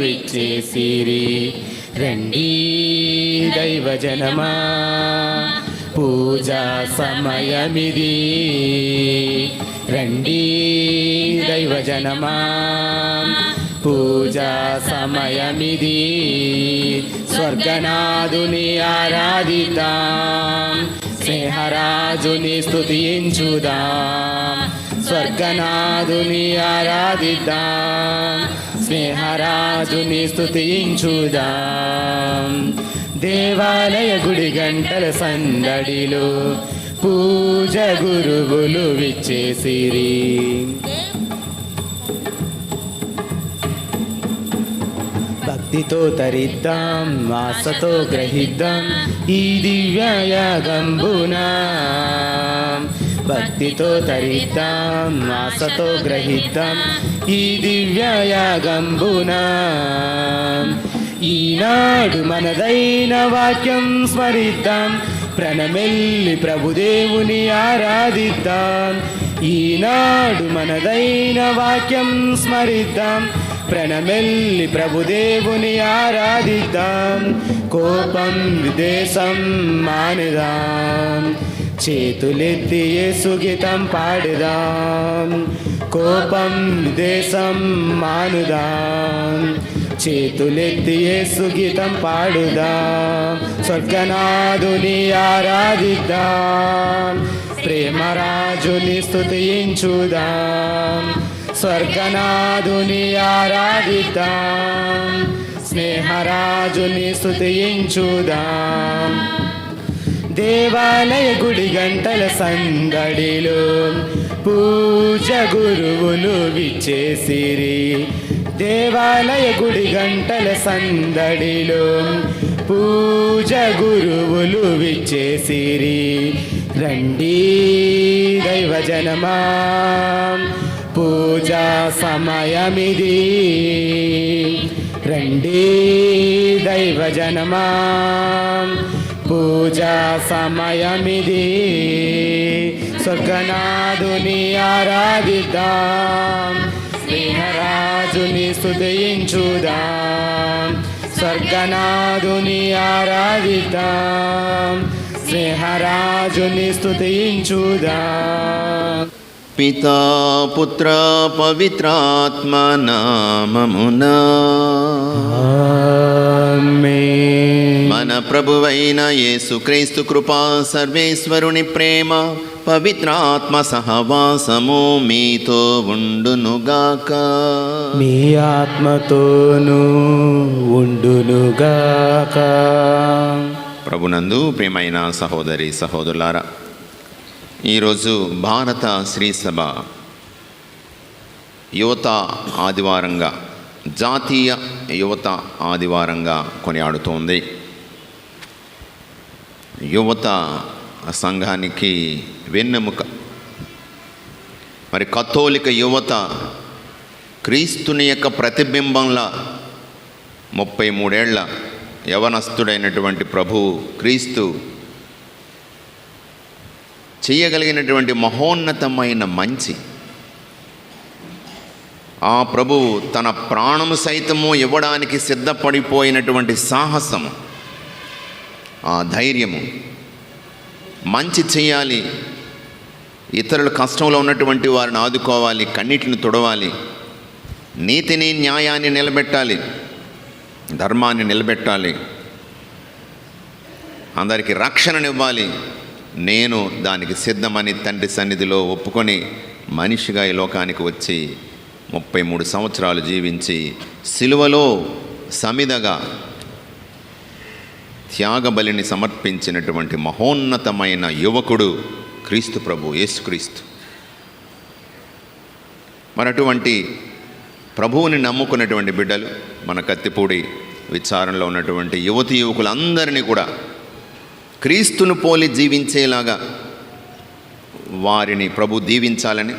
విచ్చేసిరి. రండి దైవజనమా, పూజా సమయమిది. రండి దైవజనమా, పూజా సమయమిది. స్వర్గనాథుని ఆరాధిద్దాం, స్నేహరాజుని స్తుతించుదాం. స్వర్గనాథుని ఆరాధిద్దాం, స్నేహరాజుని స్తుతించుదాం. దేవాలయ గుడి గంటల సందడిలో పూజ గురువులు విచ్చేసిరి. భక్తితో తరిద్దాం, ఆశతో గ్రహిద్దాం ఈ దివ్యయాగంబున. భక్తితో తరిద్దాం, ఆశతో గ్రహిద్దాం ఈ దివ్యయాగంబున. ఈనాడు మనదైన వాక్యం స్మరిద్దాం, ప్రణమెల్లి ప్రభుదేవుని ఆరాధిద్దాం. ఈనాడు మనదైన వాక్యం స్మరిద్దాం, ప్రణమెల్లి ప్రభుదేవుని ఆరాధిద్దాం. కోపం విదేశం మానిదాం, చేతులెత్తి యేసు గీతం పాడుదాం. కోపం విదేశం మానుదాం, చేతులెత్తి యేసు గీతం పాడుదాం. స్వర్గనాథుని ఆరాధిద్దాం, ప్రేమరాజుని స్తుతించుదాం. స్వర్గనాథుని ఆరాధిద్దాం, స్నేహరాజుని స్తుతించుదాం. దేవాలయ గుడి గంటల సందడిలో పూజ గురువులు విచ్చేసిరి. దేవాలయ గుడి గంటల సందడిలో పూజ గురువులు విచ్చేసిరి. రండి దైవజనమా, పూజా సమయమిది. రండి దైవజనమా, పూజా సమయమిది. స్వర్గనాథుని ఆరాధిద్దాం, స్నేహరాజుని స్తుతించుదాం. స్వర్గనాథుని ఆరాధిద్దాం, స్నేహరాజుని స్తుతించుదాం. పితా పుత్ర పవిత్రాత్మ నామమునా ఆమేన్. మన ప్రభువైన యేసుక్రీస్తు కృపా, సర్వేశ్వరుని ప్రేమ, పవిత్రాత్మ సహవాసము మీతో ఉండునుగాక. మీ ఆత్మతోనూ ఉండునుగాక. ప్రభునందు ప్రియమైన సహోదరి సహోదరులారా, ఈరోజు భారత శ్రీసభ యువత ఆదివారంగా, జాతీయ యువత ఆదివారంగా కొనియాడుతోంది. యువత సంఘానికి వెన్నెముక. మరి కథోలిక యువత క్రీస్తుని యొక్క ప్రతిబింబంలా 33 ఏళ్ల యవనస్తుడైనటువంటి ప్రభువు క్రీస్తు చేయగలిగినటువంటి మహోన్నతమైన మంచి, ఆ ప్రభువు తన ప్రాణము సైతము ఇవ్వడానికి సిద్ధపడిపోయినటువంటి సాహసము, ఆ ధైర్యము, మంచి చేయాలి, ఇతరుల కష్టంలో ఉన్నటువంటి వారిని ఆదుకోవాలి, కన్నిటిని తుడవాలి, నీతిని న్యాయాన్ని నిలబెట్టాలి, ధర్మాన్ని నిలబెట్టాలి, అందరికీ రక్షణనివ్వాలి. నేను దానికి సిద్ధమని తండ్రి సన్నిధిలో ఒప్పుకొని మనిషిగా ఈ లోకానికి వచ్చి 33 సంవత్సరాలు జీవించి సిలువలో సమిదగా త్యాగబలిని సమర్పించినటువంటి మహోన్నతమైన యువకుడు క్రీస్తు ప్రభు యేసుక్రీస్తు. మరి అటువంటి ప్రభువుని నమ్ముకున్నటువంటి బిడ్డలు, మన కత్తిపూడి విచారణలో ఉన్నటువంటి యువతీ యువకులందరినీ కూడా క్రీస్తును పోలి జీవించేలాగా వారిని ప్రభు దీవించాలని,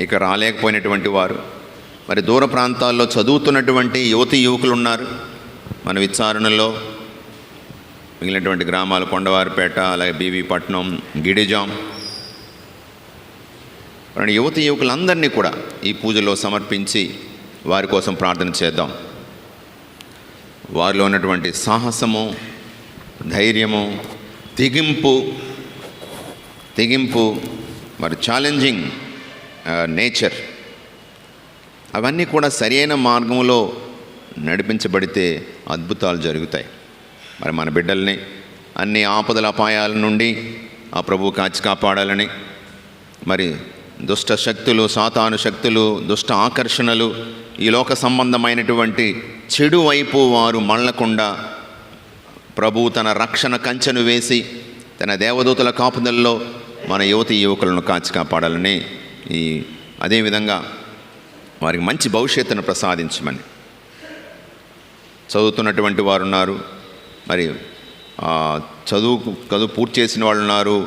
ఇక రాలేకపోయినటువంటి వారు, మరి దూర ప్రాంతాల్లో చదువుతున్నటువంటి యువతీ యువకులు ఉన్నారు. మన విచారణలో మిగిలినటువంటి గ్రామాలు కొండవారిపేట, అలాగే బీవీపట్నం, గిడిజాం, యువతీ యువకులందరినీ కూడా ఈ పూజలో సమర్పించి వారి కోసం ప్రార్థన చేద్దాం. వారిలో ఉన్నటువంటి సాహసము, ధైర్యము, తెగింపు మరి ఛాలెంజింగ్ నేచర్, అవన్నీ కూడా సరైన మార్గంలో నడిపించబడితే అద్భుతాలు జరుగుతాయి. మరి మన బిడ్డల్ని అన్ని ఆపదల అపాయాల నుండి ఆ ప్రభువు కాచి కాపాడాలని, మరి దుష్ట శక్తులు, సాతాను శక్తులు, దుష్ట ఆకర్షణలు, ఈ లోక సంబంధమైనటువంటి చెడు వైపు వారు మళ్ళకుండా ప్రభువు తన రక్షణ కంచెను వేసి తన దేవదూతల కాపుదల్లో మన యువకులను కాచి కాపాడాలని, అదేవిధంగా వారికి మంచి భవిష్యత్తును ప్రసాదించమని. చదువుతున్నటువంటి వారు ఉన్నారు, మరి చదువు పూర్తి చేసిన వాళ్ళు ఉన్నారు,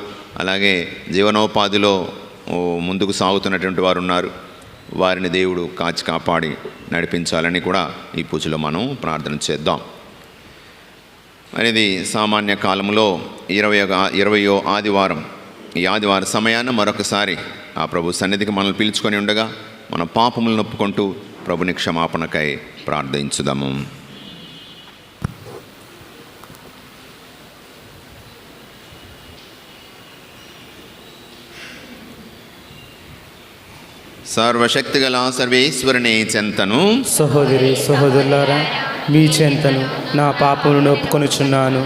అలాగే జీవనోపాధిలో ముందుకు సాగుతున్నటువంటి వారు ఉన్నారు. వారిని దేవుడు కాచి కాపాడి నడిపించాలని కూడా ఈ పూజలో మనం ప్రార్థన చేద్దాం. అనేది సామాన్య కాలంలో 20వ ఆదివారం. ఈ ఆదివారం సమయాన్ని మరొకసారి ఆ ప్రభు సన్నిధికి మనల్ని పిలుచుకొని ఉండగా మన పాపములను ఒప్పుకుంటూ ప్రభుని క్షమాపణకై ప్రార్థించుదాము. సర్వశక్తిగల సర్వేశ్వరుని చెంతను, సహోదరి సహోదరులారా, మీ చెంతను నా పాపములను ఒప్పుకొనుచున్నాను.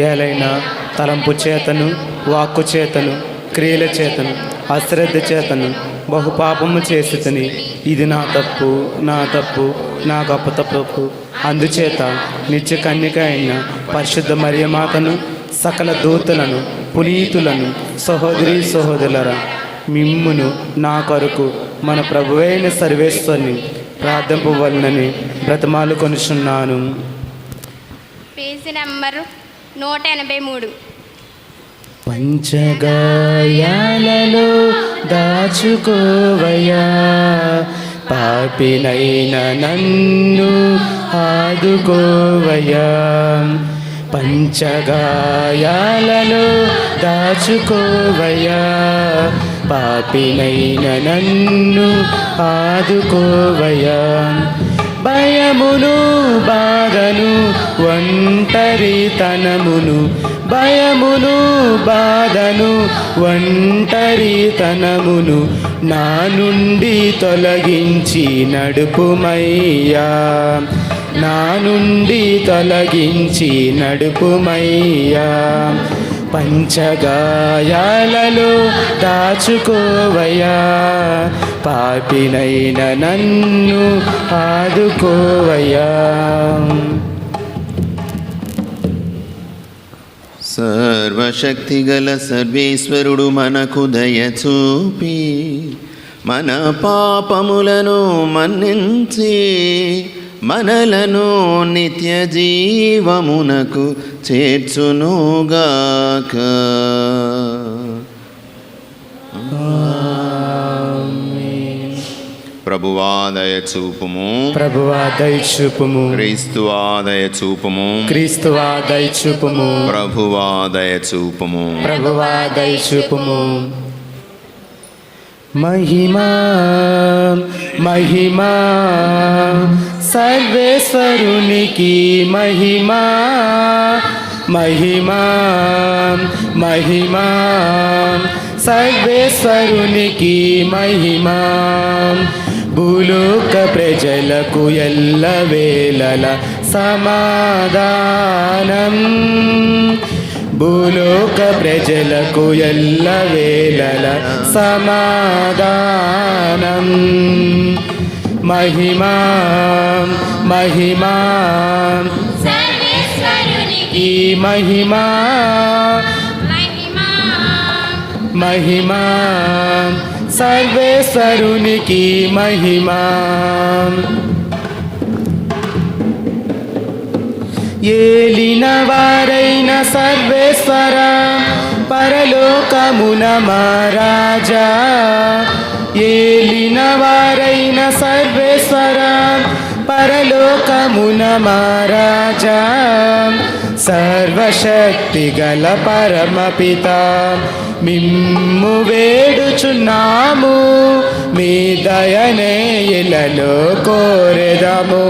ఏలైనా తలంపు చేతను, వాక్కు చేతను, క్రియల చేతను, అశ్రద్ధ చేతను బహు పాపము చేసి తిని, ఇది నా తప్పు, నా గొప్ప తప్పు. అందుచేత నిత్య కన్యక అయిన పరిశుద్ధ మరియమాతను, సకల దూతలను, పునీతులను, సహోదరి సహోదరులారా, మిమ్మును నా కొరకు మన ప్రభువైన సర్వేశ్వరుని ప్రార్థింపవలనని బ్రతమాలు కొనుచున్నాను. Page number 183. పంచగాయాలలో దాచుకోవయ్యా, పాపినైన నన్ను ఆదుకోవయ్యా. పంచగాయాలలో దాచుకోవయ్యా, పాపినైన నన్ను ఆదుకోవయ్యా. భయమును బాధను ఒంటరితనమును, భయమును బాధను ఒంటరితనమును నా నుండి తొలగించి నడుపుమయ్యా, నా నుండి తొలగించి నడుపుమయ్యా. పంచగాయాలలో దాచుకోవయ్యా, పాపినైన నన్ను ఆదుకోవయ్యా. సర్వశక్తిగల సర్వేశ్వరుడు మనకు దయచూపి మన పాపములను మన్నించి మనలను నిత్య జీవమునకు చేర్చునుగాక. ప్రభువా దయచూపుము, ప్రభువా దయచూపుము, క్రీస్తువా దయచూపుము, క్రీస్తువా దయచూపుము, ప్రభువా దయచూపుము, ప్రభువా దయచూపుము. మహిమా మహిమా సర్వేశ్వరునికి మహిమా, మహిమా మహిమా సర్వేశ్వరునికి మహిమా. భూలోక ప్రజలకు ఎల్లవేళల సమాధానం, భూలోక ప్రజలకు ఎల్లవేళల సమాధానం. మహిమా మహిమా ఈ మహిమా, మహిమా సర్వేశ్వరునికి మహిమా. ఏలిన వారైన సర్వేశ్వర పరలోకమున మహారాజా, ఏలిన వారైన సర్వేశ్వర పరలోకమున మహారాజా, సర్వశక్తి గల పరమపిత మిమ్ము వేడుచున్నాము, మీ దయనే ఇలలో కోరెదము.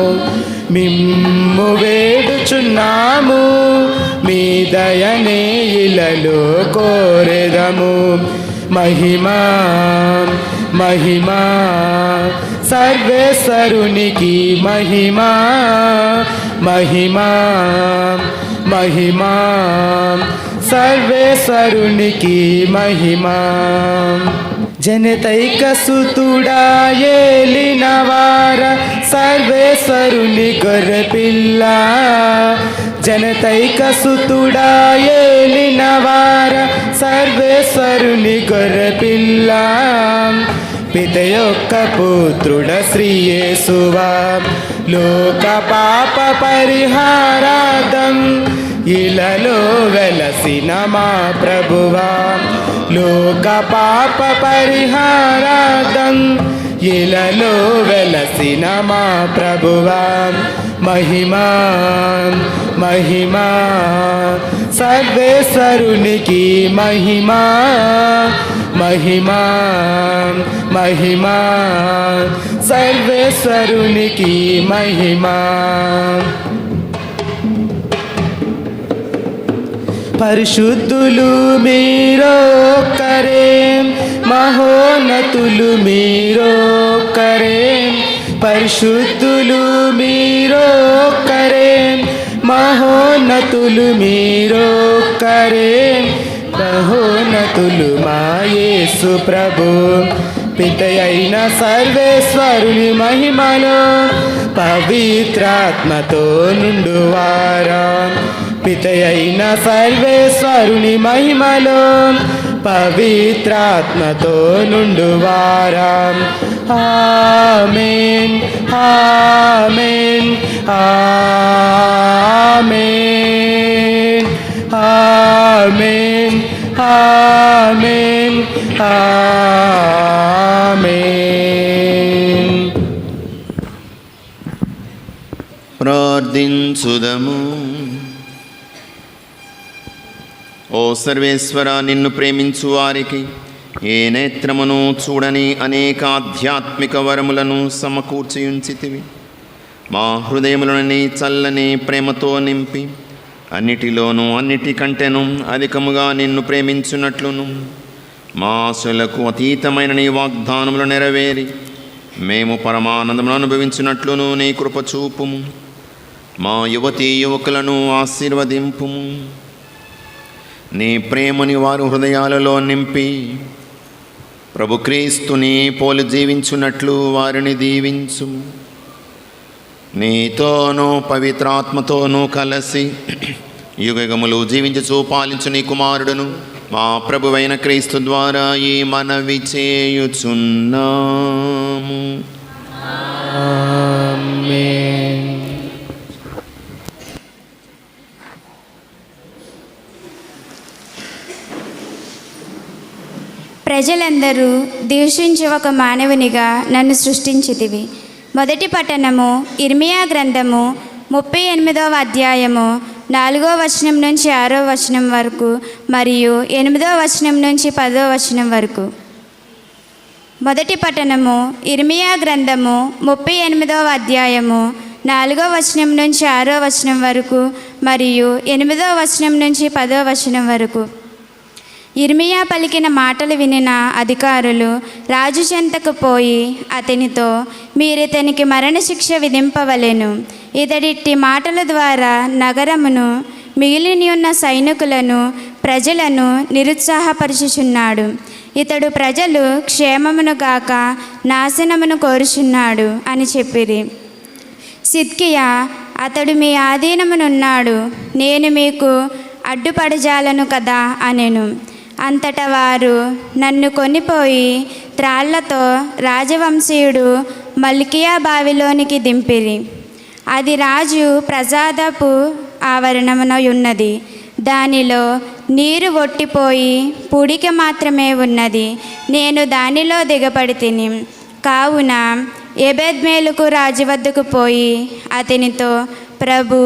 మిమ్ము వేడుచున్నాము, మీ దయనే ఇలలో కోరెదము. మహిమా మహిమా సర్వేశ్వరునికి మహిమా, మహిమా మహిమా సర్వేశ్వరునికి మహిమా. జనతైక సుతుడా ఏలినవార సర్వేశ్వరుని గొర్రెపిల్ల, జనతైక సుతుడా ఏలినవార సర్వేశ్వరుని గొర్రెపిల్ల. పిత యొక్క పుత్రుడ శ్రీ యేసువా, లోక పాప పరిహారార్థం ఇలలో వెలసిన మా ప్రభువా. లోక పాప పరిహారార్థం ఇలలో వెలసిన మా ప్రభువా. మహిమా మహిమా సర్వేశ్వరునికి మహిమా, మహిమా మహిమా సర్వేశ్వరునికి మహిమా. పరిశుద్ధులు మీరొక్కరే, మహోన్నతులు మీరొక్కరే. పరిశుద్ధులు మీరొక్కరే, మహోన్నతులు మీరొక్కరే. మహోన్నతులు మా యేసు ప్రభు, పిత అయిన సర్వేశ్వరుని మహిమలో పవిత్రాత్మతో నుండువారా. పిత అయిన సర్వేశ్వరుని మహిమలో పవిత్రాత్మతో నుండువారా. ఆమేన్ ఆమేన్ ఆమేన్ ఆమేన్ ఆమేన్ ఆమేన్. ప్రార్థించుదము. ఓ సర్వేశ్వర, నిన్ను ప్రేమించు వారికి ఏ నేత్రమును చూడని అనేక ఆధ్యాత్మిక వరములను సమకూర్చి ఉంచితివి. మా హృదయములను నీ చల్లని ప్రేమతో నింపి అన్నిటిలోనూ అన్నిటికంటేను అధికముగా నిన్ను ప్రేమించున్నట్లును మా ఆశలకు అతీతమైన నీ వాగ్దానములు నెరవేరి మేము పరమానందమును అనుభవించినట్లును నీ కృప చూపుము. మా యువతీ యువకులను ఆశీర్వదింపుము. నీ ప్రేమని వారి హృదయాలలో నింపి ప్రభు క్రీస్తుని పోలి జీవించున్నట్లు వారిని దీవించు. నీతోనూ పవిత్రాత్మతోనూ కలిసి యుగములు జీవించు పాలించు నీ కుమారుడును మా ప్రభువైన క్రీస్తు ద్వారా ఈ మనవి చేయుచున్నాము. ఆమేన్. ప్రజలందరూ దూషించు ఒక మానవునిగా నన్ను సృష్టించితివి. మొదటి పట్టణము ఇర్మియా గ్రంథము 38వ అధ్యాయము 4వ వచనం నుంచి 6వ వచనం వరకు మరియు 8వ వచనం నుంచి 10వ వచనం వరకు. మొదటి పట్టణము ఇర్మియా గ్రంథము 38వ అధ్యాయము 4వ వచనం నుంచి 6వ వచనం వరకు మరియు 8వ వచనం నుంచి 10వ వచనం వరకు. ఇర్మియా పలికిన మాటలు వినిన అధికారులు రాజు చెంతకు పోయి అతనితో, మీరితనికి మరణశిక్ష విధింపవలెను. ఇతడిట్టి మాటల ద్వారా నగరమును మిగిలిని ఉన్న సైనికులను ప్రజలను నిరుత్సాహపరుచుచున్నాడు. ఇతడు ప్రజలు క్షేమమును గాక నాశనమును కోరుచున్నాడు అని చెప్పిరి. సిద్కియా, అతడు మీ ఆధీనమునున్నాడు, నేను మీకు అడ్డుపడజాలను కదా అనెను. అంతటా వారు నన్ను కొనిపోయి త్రాళ్లతో రాజవంశీయుడు మల్కియా బావిలోనికి దింపిరి. అది రాజు ప్రసాదపు ఆవరణమున ఉన్నది. దానిలో నీరు ఒట్టిపోయి పుడిక మాత్రమే ఉన్నది. నేను దానిలో దిగపడి తిని. కావున ఎబెద్మేలుకు రాజు వద్దకు పోయి అతనితో, ప్రభు,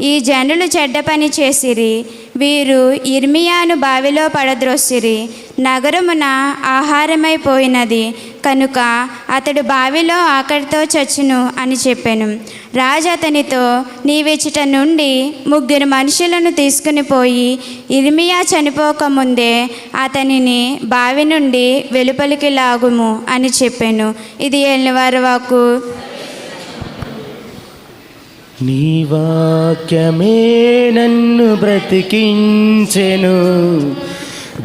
ఈ జనులు చెడ్డ పని చేసిరి. వీరు ఇర్మియాను బావిలో పడద్రోసిరి. నగరమున ఆహారమైపోయినది కనుక అతడు బావిలో ఆకలితో చచ్చును అని చెప్పెను. రాజు అతనితో, నీవిచ్చట నుండి 3 మనుషులను తీసుకుని పోయి ఇర్మియా చనిపోకముందే అతనిని బావి నుండి వెలుపలికి లాగుము అని చెప్పెను. ఇది ఏలినవారి వాక్కు. నీ వాక్యమే నన్ను బ్రతికించెను,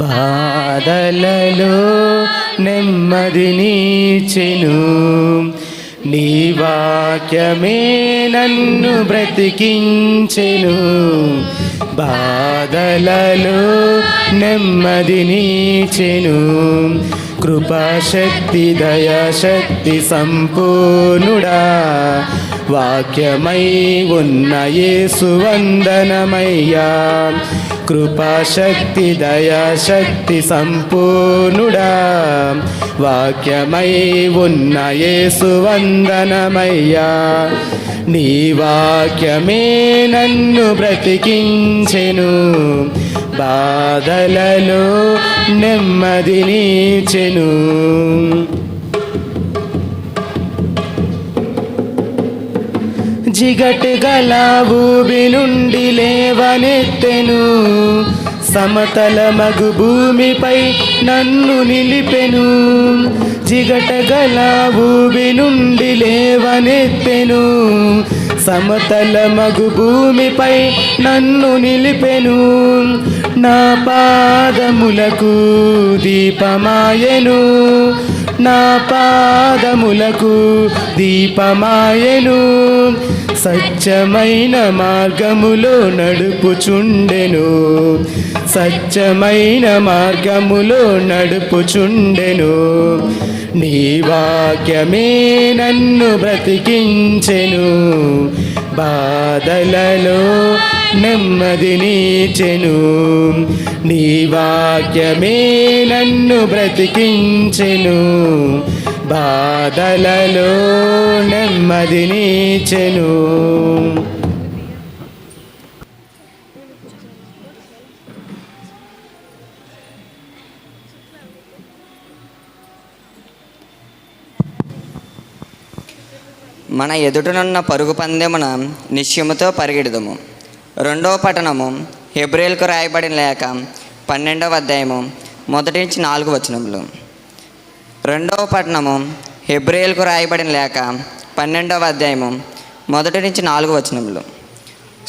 బాధలలో నెమ్మదినిచ్చెను. నీ వాక్యమే నన్ను బ్రతికించెను, బాధలలో నెమ్మదినిచ్చెను. కృపాశక్తి దయాశక్తి సంపూర్ణుడా, వాక్యమై ఉన్న యేసు వందనమయ్యా. కృపాశక్తి దయాశక్తి సంపూర్ణుడా, వాక్యమై ఉన్న యేసు వందనమయ్యా. నీ వాక్యమే నన్ను బ్రతికించెను, బాధలలో నెమ్మదినిచ్చెను. జిగటు గల ఊబి నుండి లేవనెత్తెను, సమతల మగు భూమిపై నన్ను నిలిపెను. జిగట గల ఊబి నుండి లేవనెత్తెను, సమతల మగు భూమిపై నన్ను నిలిపెను. నా పాదములకు దీపమాయెను, నా పాదములకు దీపమాయెను. సత్యమైన మార్గములో నడుపుచుండెను, సత్యమైన మార్గములో నడుపుచుండెను. నీ వాక్యమే నన్ను బ్రతికించెను, బాధలలో నెమ్మదినిచ్చెను. నీ వాక్యమే నన్ను బ్రతికించెను, బాధలలో నెమ్మదినిచ్చెను. మన ఎదుటనున్న పరుగు పందెమున నిశ్చయముతో పరిగెడుదుము. 2వ పట్టణము హెబ్రీయులకు రాయబడిన లేఖ 12వ అధ్యాయము 1-4 వచనములు. 2వ పట్టణము హెబ్రీయులకు రాయబడిన లేఖ 12వ అధ్యాయము 1-4 వచనములు.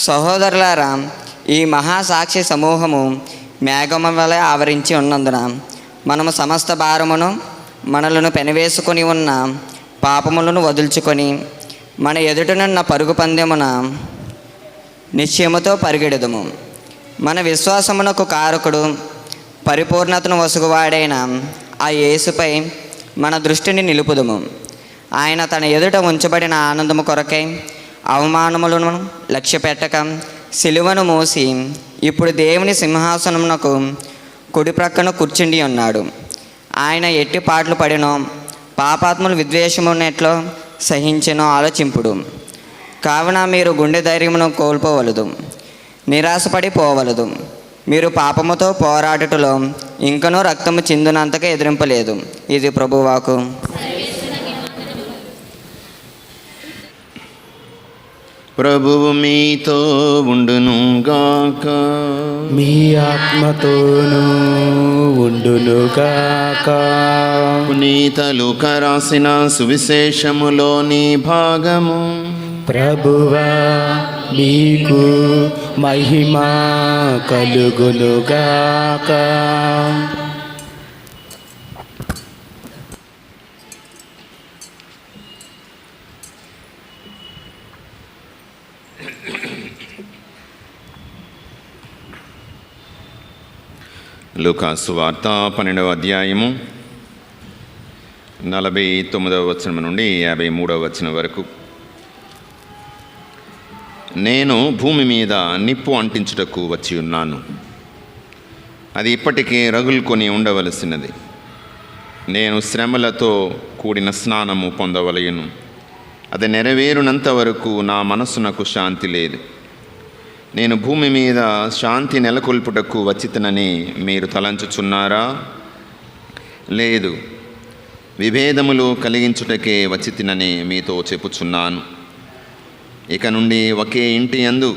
సహోదరులారా, ఈ మహాసాక్షి సమూహము మేఘము వలె ఆవరించి ఉన్నందున మనము సమస్త భారమును మనలను పెనవేసుకొని ఉన్న పాపములను వదుల్చుకొని మన ఎదుటనున్న పరుగు పందెమున నిశ్చయముతో పరిగెడుదుము. మన విశ్వాసమునకు కారకుడు, పరిపూర్ణతను వసుగువాడైన ఆ యేసుపై మన దృష్టిని నిలుపుదుము. ఆయన తన ఎదుట ఉంచబడిన ఆనందము కొరకై అవమానములను లక్ష్యపెట్టక సిలువను మోసి ఇప్పుడు దేవుని సింహాసనమునకు కుడి ప్రక్కన కూర్చుండి ఉన్నాడు. ఆయన ఎట్టి పాటలు పడినో, పాపాత్ములు విద్వేషమునెట్లో సహించెనో ఆలోచింపుడు. కావున మీరు గుండె ధైర్యమును కోల్పోవలదు, నిరాశపడిపోవలదు. మీరు పాపముతో పోరాడుటలో ఇంకనూ రక్తము చిందునంతగా ఎదిరింపలేదు. ఇది ప్రభువాకు. ప్రభువు మీతో ఉండునుగాక, మీ ఆత్మతోనూ ఉండునుగాక. పునీత లూకా రాసిన సువిశేషములోని భాగము. ప్రభువా, మీకు మహిమ కలుగునుగాక. లూకా సువార్త 12వ అధ్యాయము 49వ వచనం నుండి 53వ వచనం వరకు. నేను భూమి మీద నిప్పు అంటించుటకు వచ్చి ఉన్నాను, అది ఇప్పటికే రగులుకొని ఉండవలసినది. నేను శ్రమలతో కూడిన స్నానము పొందవలయును, అది నెరవేరునంత వరకు నా మనస్సునకు శాంతి లేదు. నేను భూమి మీద శాంతి నెలకొల్పుటకు వచ్చితనని మీరు తలంచుచున్నారా? లేదు, విభేదములు కలిగించుటకే వచ్చితినని మీతో చెప్పుచున్నాను. ఇక నుండి ఒకే ఇంటి యందు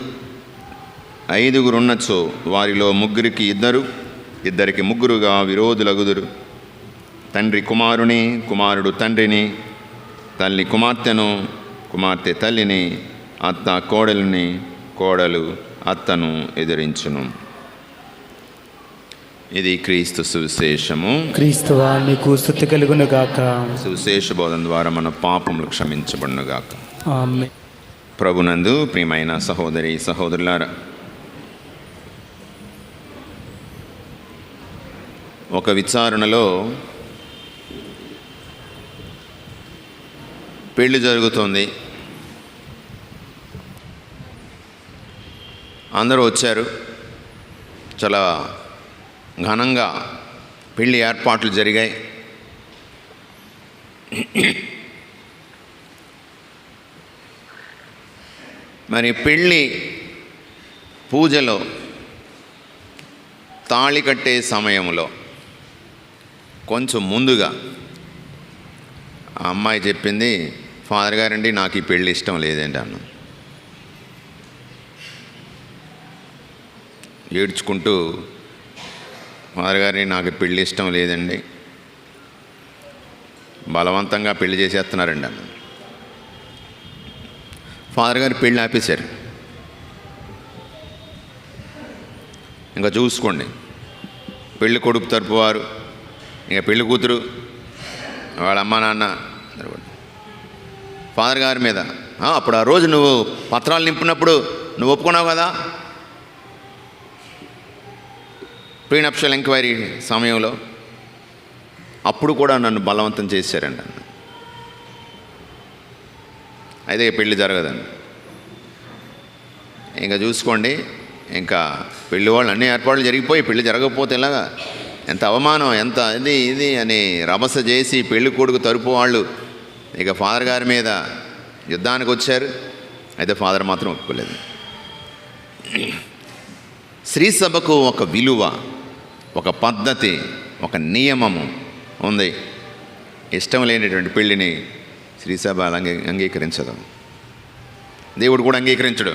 5 ఉన్నచో వారిలో 3కి 2, 2కి 3గా విరోధులగుదురు. తండ్రి కుమారుని, కుమారుడు తండ్రిని, తల్లి కుమార్తెను, కుమార్తె తల్లిని, అత్త కోడలిని, కోడలు అత్తను ఎదిరించును. ఇది క్రీస్తు సువిశేషము. క్రీస్తువా నీకు స్తుతి కలుగును గాక. సువిశేష బోధన ద్వారా మన పాపములు క్షమించబడును గాక. ఆమేన్. ప్రభునందు ప్రియమైన సహోదరి సహోదరులారా, ఒక విచారణలో పెళ్లి జరుగుతుంది. అందరూ వచ్చారు. చాలా ఘనంగా పెళ్లి ఏర్పాట్లు జరిగాయి. మరి పెళ్ళి పూజలో తాళి కట్టే సమయంలో కొంచెం ముందుగా ఆ అమ్మాయి చెప్పింది, ఫాదర్ గారండి నాకు ఈ పెళ్ళి ఇష్టం లేదండి అన్న. ఏడ్చుకుంటూ, ఫాదర్ గారిని నాకు పెళ్ళి ఇష్టం లేదండి, బలవంతంగా పెళ్లి చేసేస్తున్నారండి అన్న. ఫాదర్ గారు పెళ్ళి ఆపేశారు. ఇంకా చూసుకోండి, పెళ్ళి కొడుకు తరపు వారు, ఇంకా పెళ్ళి కూతురు, వాళ్ళ అమ్మ నాన్న ఫాదర్ గారి మీద అప్పుడు ఆ రోజు నువ్వు పత్రాలు నింపినప్పుడు నువ్వు ఒప్పుకున్నావు కదా, ప్రీనప్షియల్ ఎంక్వైరీ సమయంలో, అప్పుడు కూడా నన్ను బలవంతం చేశారండి అన్న. అయితే పెళ్ళి జరగదండి. ఇంకా చూసుకోండి, ఇంకా పెళ్ళి వాళ్ళు అన్ని ఏర్పాట్లు జరిగిపోయి పెళ్ళి జరగకపోతే ఎలాగా, ఎంత అవమానం, ఎంత ఇది అని రభస చేసి పెళ్ళి కొడుకు తరపు వాళ్ళు ఇక ఫాదర్ గారి మీద యుద్ధానికి వచ్చారు. అయితే ఫాదర్ మాత్రం ఒప్పుకోలేదు. శ్రీ సభకు ఒక విలువ, ఒక పద్ధతి, ఒక నియమము ఉంది. ఇష్టం లేనటువంటి పెళ్ళిని శ్రీ సభ అంగీకరించదు, దేవుడు కూడా అంగీకరించడు.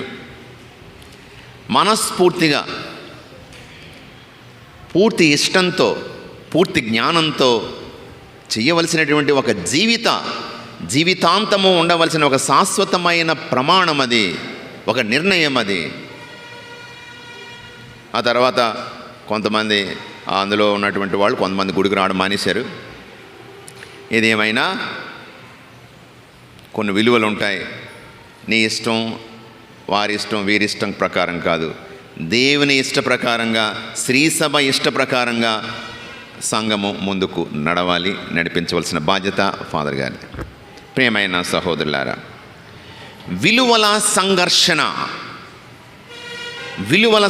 మనస్ఫూర్తిగా, పూర్తి ఇష్టంతో, పూర్తి జ్ఞానంతో చేయవలసినటువంటి ఒక జీవితాంతము ఉండవలసిన ఒక శాశ్వతమైన ప్రమాణం అది, ఒక నిర్ణయం అది. ఆ తర్వాత కొంతమంది అందులో ఉన్నటువంటి వాళ్ళు కొంతమంది గుడికి రావడం మానేశారు. ఏదేమైనా కొన్ని విలువలు ఉంటాయి. నీ ఇష్టం, వారి ఇష్టం, వీరి ఇష్టం ప్రకారం కాదు, దేవుని ఇష్ట ప్రకారంగా, శ్రీ సభ ఇష్ట ప్రకారంగా సంఘము ముందుకు నడవాలి, నడిపించవలసిన బాధ్యత ఫాదర్ గారి. ప్రియమైన సహోదరులారా, విలువల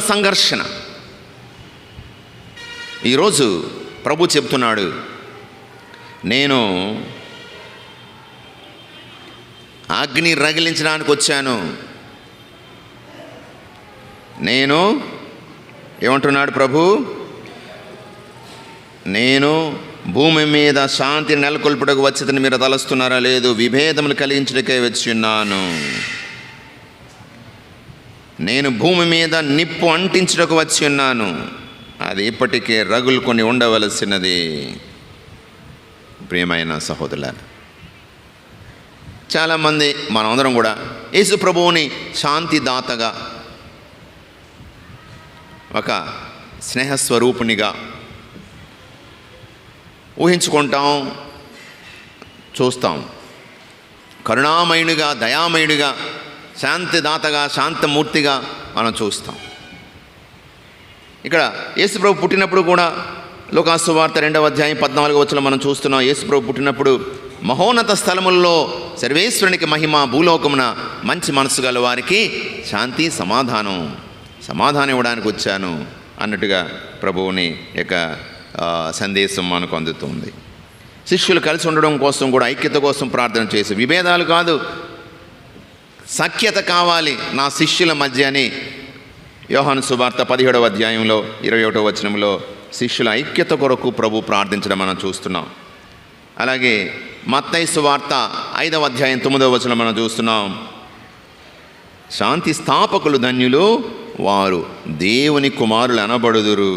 సంఘర్షణ ఈరోజు ప్రభు చెప్తున్నాడు, నేను అగ్ని రగిలించడానికి వచ్చాను. నేను ఏమంటున్నాడు ప్రభు, నేను భూమి మీద శాంతి నెలకొల్పుటకు వచ్చిందని మీరు తలస్తున్నారా? లేదు, విభేదములు కలిగించడానికే వచ్చి ఉన్నాను. నేను భూమి మీద నిప్పు అంటించుటకు వచ్చి ఉన్నాను, అది ఇప్పటికే రగులుకొని ఉండవలసినది. ప్రియమైన సహోదరులారా, చాలామంది మనమందరం కూడా యేసు ప్రభువుని శాంతిదాతగా, ఒక స్నేహస్వరూపునిగా ఊహించుకుంటాం, చూస్తాం. కరుణామయునిగా, దయామయుడిగా, శాంతిదాతగా, శాంతమూర్తిగా మనం చూస్తాం. ఇక్కడ యేసుప్రభు పుట్టినప్పుడు కూడా లోకాసు వార్త 2వ అధ్యాయం 14వ వచనంలో మనం చూస్తున్నాం. యేసుప్రభు పుట్టినప్పుడు మహోన్నత స్థలముల్లో సర్వేశ్వరునికి మహిమ, భూలోకమున మంచి మనసు గల వారికి శాంతి, సమాధానం ఇవ్వడానికి వచ్చాను అన్నట్టుగా ప్రభువుని యొక్క సందేశం మనకు అందుతుంది. శిష్యులు కలిసి ఉండడం కోసం కూడా, ఐక్యత కోసం ప్రార్థన చేసి, విభేదాలు కాదు, సఖ్యత కావాలి నా శిష్యుల మధ్య అని యోహాను సువార్త 17వ అధ్యాయంలో 21వ వచనంలో శిష్యుల ఐక్యత కొరకు ప్రభు ప్రార్థించడం మనం చూస్తున్నాం. అలాగే మత్తయి సువార్త 5వ అధ్యాయం 9వ వచనం మనం చూస్తున్నాం, శాంతి స్థాపకులు ధన్యులు, వారు దేవుని కుమారులు అనబడుదురు.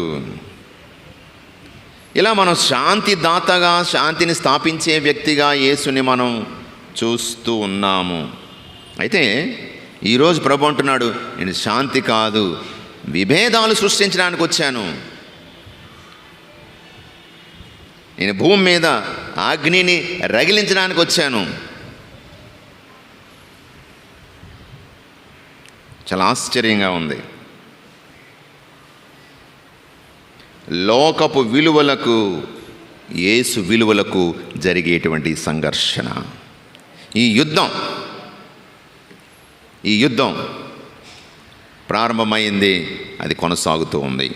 ఇలా మనం శాంతి దాతగా, శాంతిని స్థాపించే వ్యక్తిగా యేసుని మనం చూస్తూ ఉన్నాము. అయితే ఈరోజు ప్రభు అంటున్నాడు, నేను శాంతి కాదు, విభేదాలు సృష్టించడానికి వచ్చాను. నేను భూమి మీద అగ్నిని రగిలించడానికి వచ్చాను. చాలా ఆశ్చర్యంగా ఉంది. లోకపు విలువలకు, యేసు విలువలకు జరిగేటువంటి సంఘర్షణ, ఈ యుద్ధం ప్రారంభమైంది, అది కొనసాగుతూ ఉంది.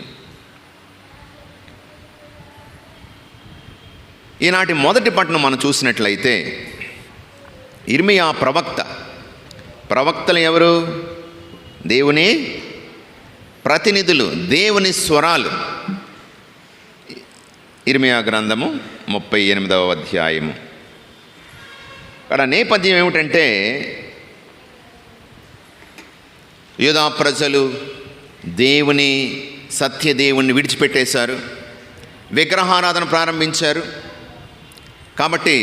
ఈనాటి మొదటి పట్టణం మనం చూసినట్లయితే ఇర్మియా ప్రవక్తలు ఎవరు? దేవుని ప్రతినిధులు, దేవుని స్వరాలు. ఇర్మియా గ్రంథము 38వ అధ్యాయము. అక్కడ నేపథ్యం ఏమిటంటే, యూదా ప్రజలు దేవుని సత్యదేవుని విడిచిపెట్టేశారు, విగ్రహారాధన ప్రారంభించారు. కాబట్టి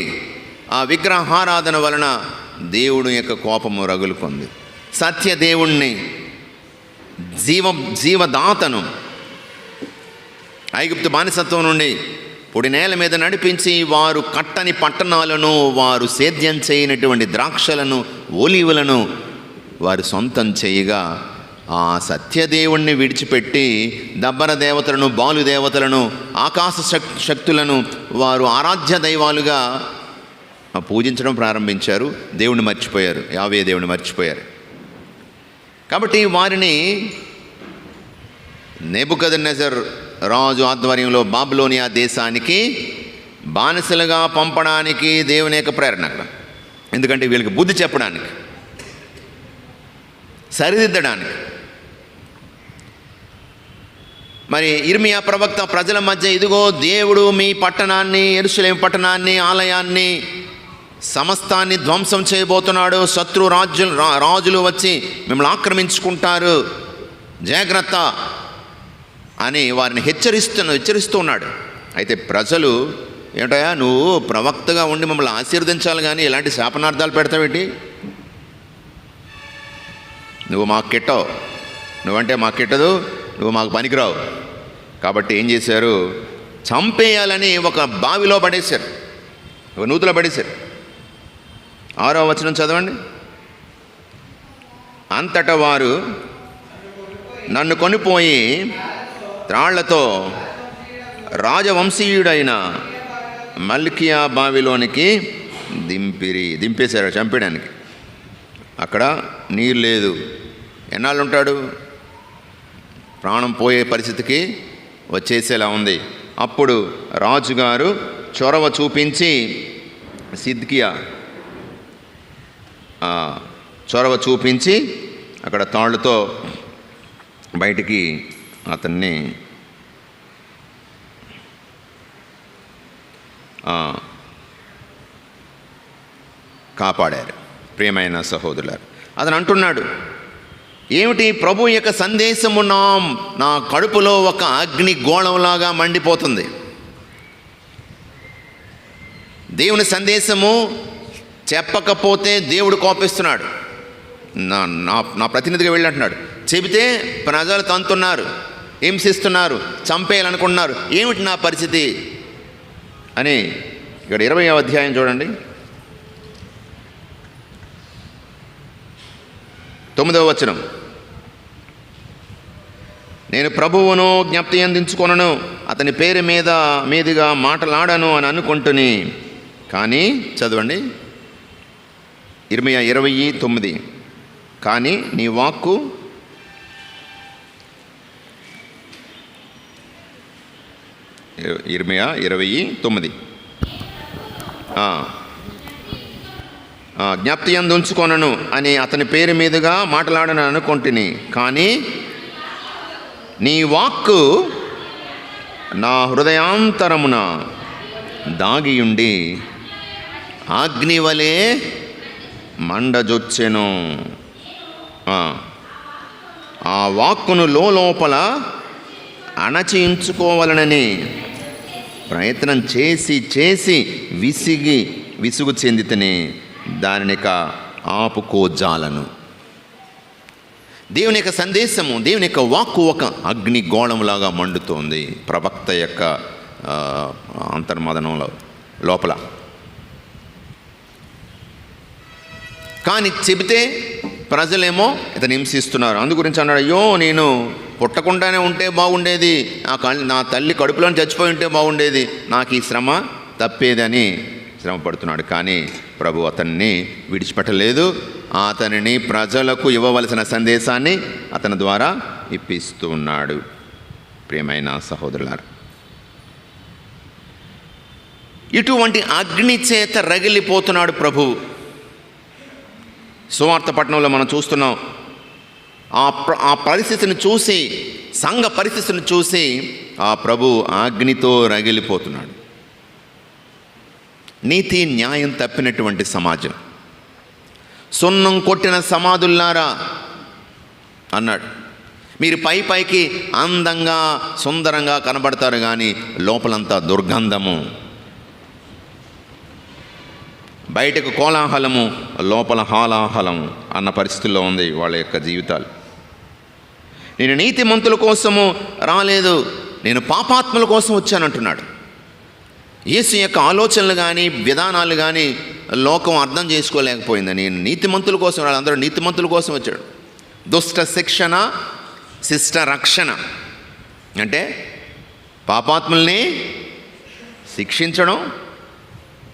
ఆ విగ్రహారాధన వలన దేవుడు యొక్క కోపము రగులుకుంది. సత్యదేవుణ్ణి, జీవదాతను ఐగుప్తు బానిసత్వం నుండి పొడి నేల మీద నడిపించి, వారు కట్టని పట్టణాలను, వారు సేద్యం చేయనటువంటి ద్రాక్షలను, ఓలీవులను వారు సొంతం చేయగా, ఆ సత్యదేవుణ్ణి విడిచిపెట్టి దబ్బర దేవతలను, బాలు దేవతలను, ఆకాశ శక్తులను వారు ఆరాధ్య దైవాలుగా పూజించడం ప్రారంభించారు. దేవుణ్ణి మర్చిపోయారు, యావే దేవుణ్ణి మర్చిపోయారు. కాబట్టి వారిని నెబుకద్నెజర్ రాజు ఆధ్వర్యంలో బాబిలోనియా దేశానికి బానిసలుగా పంపడానికి దేవుని యొక్క ప్రేరణ అక్కడ. ఎందుకంటే వీళ్ళకి బుద్ధి చెప్పడానికి, సరిదిద్దడానికి. మరి ఇర్మియా ప్రవక్త ప్రజల మధ్య, ఇదిగో దేవుడు మీ పట్టణాన్ని, యెరూషలేము పట్టణాన్ని, ఆలయాన్ని, సమస్తాన్ని ధ్వంసం చేయబోతున్నాడు, శత్రు రాజులు వచ్చి మిమ్మల్ని ఆక్రమించుకుంటారు, జాగ్రత్త అని వారిని హెచ్చరిస్తూ ఉన్నాడు. అయితే ప్రజలు, ఏంటయ్యా నువ్వు ప్రవక్తగా ఉండి మమ్మల్ని ఆశీర్వదించాలి కానీ ఇలాంటి శాపనార్థాలు పెడతావేంటి? నువ్వు మాకు కిట్టవు, నువ్వంటే మాకు కిట్టదు, నువ్వు మాకు పనికిరావు. కాబట్టి ఏం చేశారు? చంపేయాలని ఒక బావిలో పడేశారు, ఒక నూతిలో పడేశారు. 6వ వచనం చదవండి. అంతటా వారు నన్ను కొనిపోయి త్రాళ్లతో రాజవంశీయుడైన మల్కియా బావిలోనికి దింపేశారు, చంపేయడానికి. అక్కడ నీరు లేదు, ఎన్నాళ్ళు ఉంటాడు? ప్రాణం పోయే పరిస్థితికి వచ్చేసేలా ఉంది. అప్పుడు రాజుగారు చొరవ చూపించి, సిద్కియా చొరవ చూపించి అక్కడ తాళ్ళతో బయటికి అతన్ని కాపాడారు. ప్రియమైన సహోదరులారు, అతను అంటున్నాడు, ఏమిటి? ప్రభు యొక్క సందేశము నా కడుపులో ఒక అగ్ని గోళంలాగా మండిపోతుంది. దేవుని సందేశము చెప్పకపోతే దేవుడు కోపిస్తున్నాడు. నా ప్రతినిధిగా వెళ్ళంటున్నాడు, చెబితే ప్రజలు తంతున్నారు, హింసిస్తున్నారు, చంపేయాలనుకుంటున్నారు, ఏమిటి నా పరిస్థితి అని. ఇక్కడ 20వ అధ్యాయం చూడండి, 9వ వచనం. నేను ప్రభువును జ్ఞప్తి అందించుకొనను, అతని పేరు మీదుగా మాటలాడను అని అనుకుంటుని. కానీ చదవండి, ఇర్మియా 20:9. కానీ నీ వాక్కు ఇర్మియా 20:9 జ్ఞప్తి అందు ఉంచుకొనను, అని అతని పేరు మీదుగా మాట్లాడని అనుకుంటుని, కానీ నీ వాక్కు నా హృదయాంతరమున దాగియుండి అగ్నివలే మండజొచ్చెను. ఆ వాక్కును లోపల అణచించుకోవాలనని ప్రయత్నం చేసి విసుగు చెందితేనే దానినిక ఆపుకోజాలను. దేవుని యొక్క సందేశము, దేవుని యొక్క వాక్కు ఒక అగ్ని గోళంలాగా మండుతోంది ప్రవక్త యొక్క అంతర్మదనంలో లోపల. కానీ చెబితే ప్రజలేమో ఇతను హింసిస్తున్నారు. అందు గురించి అన్నాడు, అయ్యో నేను పుట్టకుండానే ఉంటే బాగుండేది, నా తల్లి కడుపులో చచ్చిపోయి ఉంటే బాగుండేది, నాకు ఈ శ్రమ తప్పేదని శ్రమ పడుతున్నాడు. కానీ ప్రభు అతన్ని విడిచిపెట్టలేదు. అతనిని ప్రజలకు ఇవ్వవలసిన సందేశాన్ని అతని ద్వారా ఇప్పిస్తూ ఉన్నాడు. ప్రియమైన సహోదరులారా, ఇటువంటి అగ్ని చేత రగిలిపోతున్నాడు ప్రభు. సువార్త పట్టణంలో మనం చూస్తున్నాం. ఆ పరిస్థితిని చూసి, సంఘ పరిస్థితిని చూసి ఆ ప్రభు అగ్నితో రగిలిపోతున్నాడు. నీతి న్యాయం తప్పినటువంటి సమాజం, సున్నం కొట్టిన సమాధుల్లారా అన్నాడు. మీరు పైకి అందంగా సుందరంగా కనబడతారు, కానీ లోపలంతా దుర్గంధము. బయటకు కోలాహలము, లోపల హాలాహలము అన్న పరిస్థితుల్లో ఉంది వాళ్ళ యొక్క జీవితాలు. నేను నీతిమంతుల కోసము రాలేదు, నేను పాపాత్ముల కోసం వచ్చానంటున్నాడు. యేసు యొక్క ఆలోచనలు కానీ విధానాలు కానీ లోకం అర్థం చేసుకోలేకపోయింది. నేను నీతిమంతుల కోసం, వాళ్ళందరూ నీతిమంతుల కోసం వచ్చాడు. దుష్ట శిక్షణ, శిష్ట రక్షణ అంటే పాపాత్ముల్ని శిక్షించడం,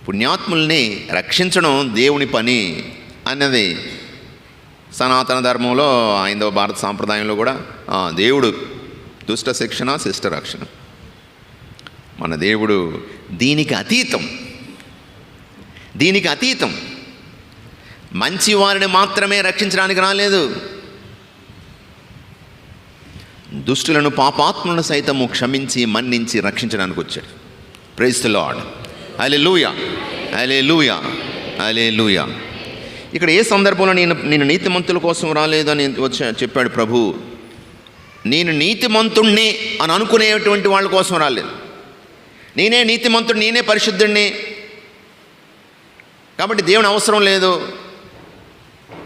పుణ్యాత్ముల్ని రక్షించడం దేవుని పని అన్నది సనాతన ధర్మంలో, హైందవ భారత సాంప్రదాయంలో కూడా దేవుడు దుష్ట శిక్షణ, శిష్ట రక్షణ. మన దేవుడు దీనికి అతీతం. మంచి వారిని మాత్రమే రక్షించడానికి రాలేదు, దుష్టులను పాపాత్ములను సైతము క్షమించి మన్నించి రక్షించడానికి వచ్చాడు. Praise the Lord. హల్లెలూయా, హల్లెలూయా, హల్లెలూయా. ఇక్కడ ఏ సందర్భంలో నేను నీతిమంతుల కోసం రాలేదు అని చెప్పాడు ప్రభు. నేను నీతిమంతుణ్ణి అని అనుకునేటువంటి వాళ్ళ కోసం రాలేదు. నేనే నీతిమంతుడిని, నేనే పరిశుద్ధుడిని, కాబట్టి దేవుని అవసరం లేదు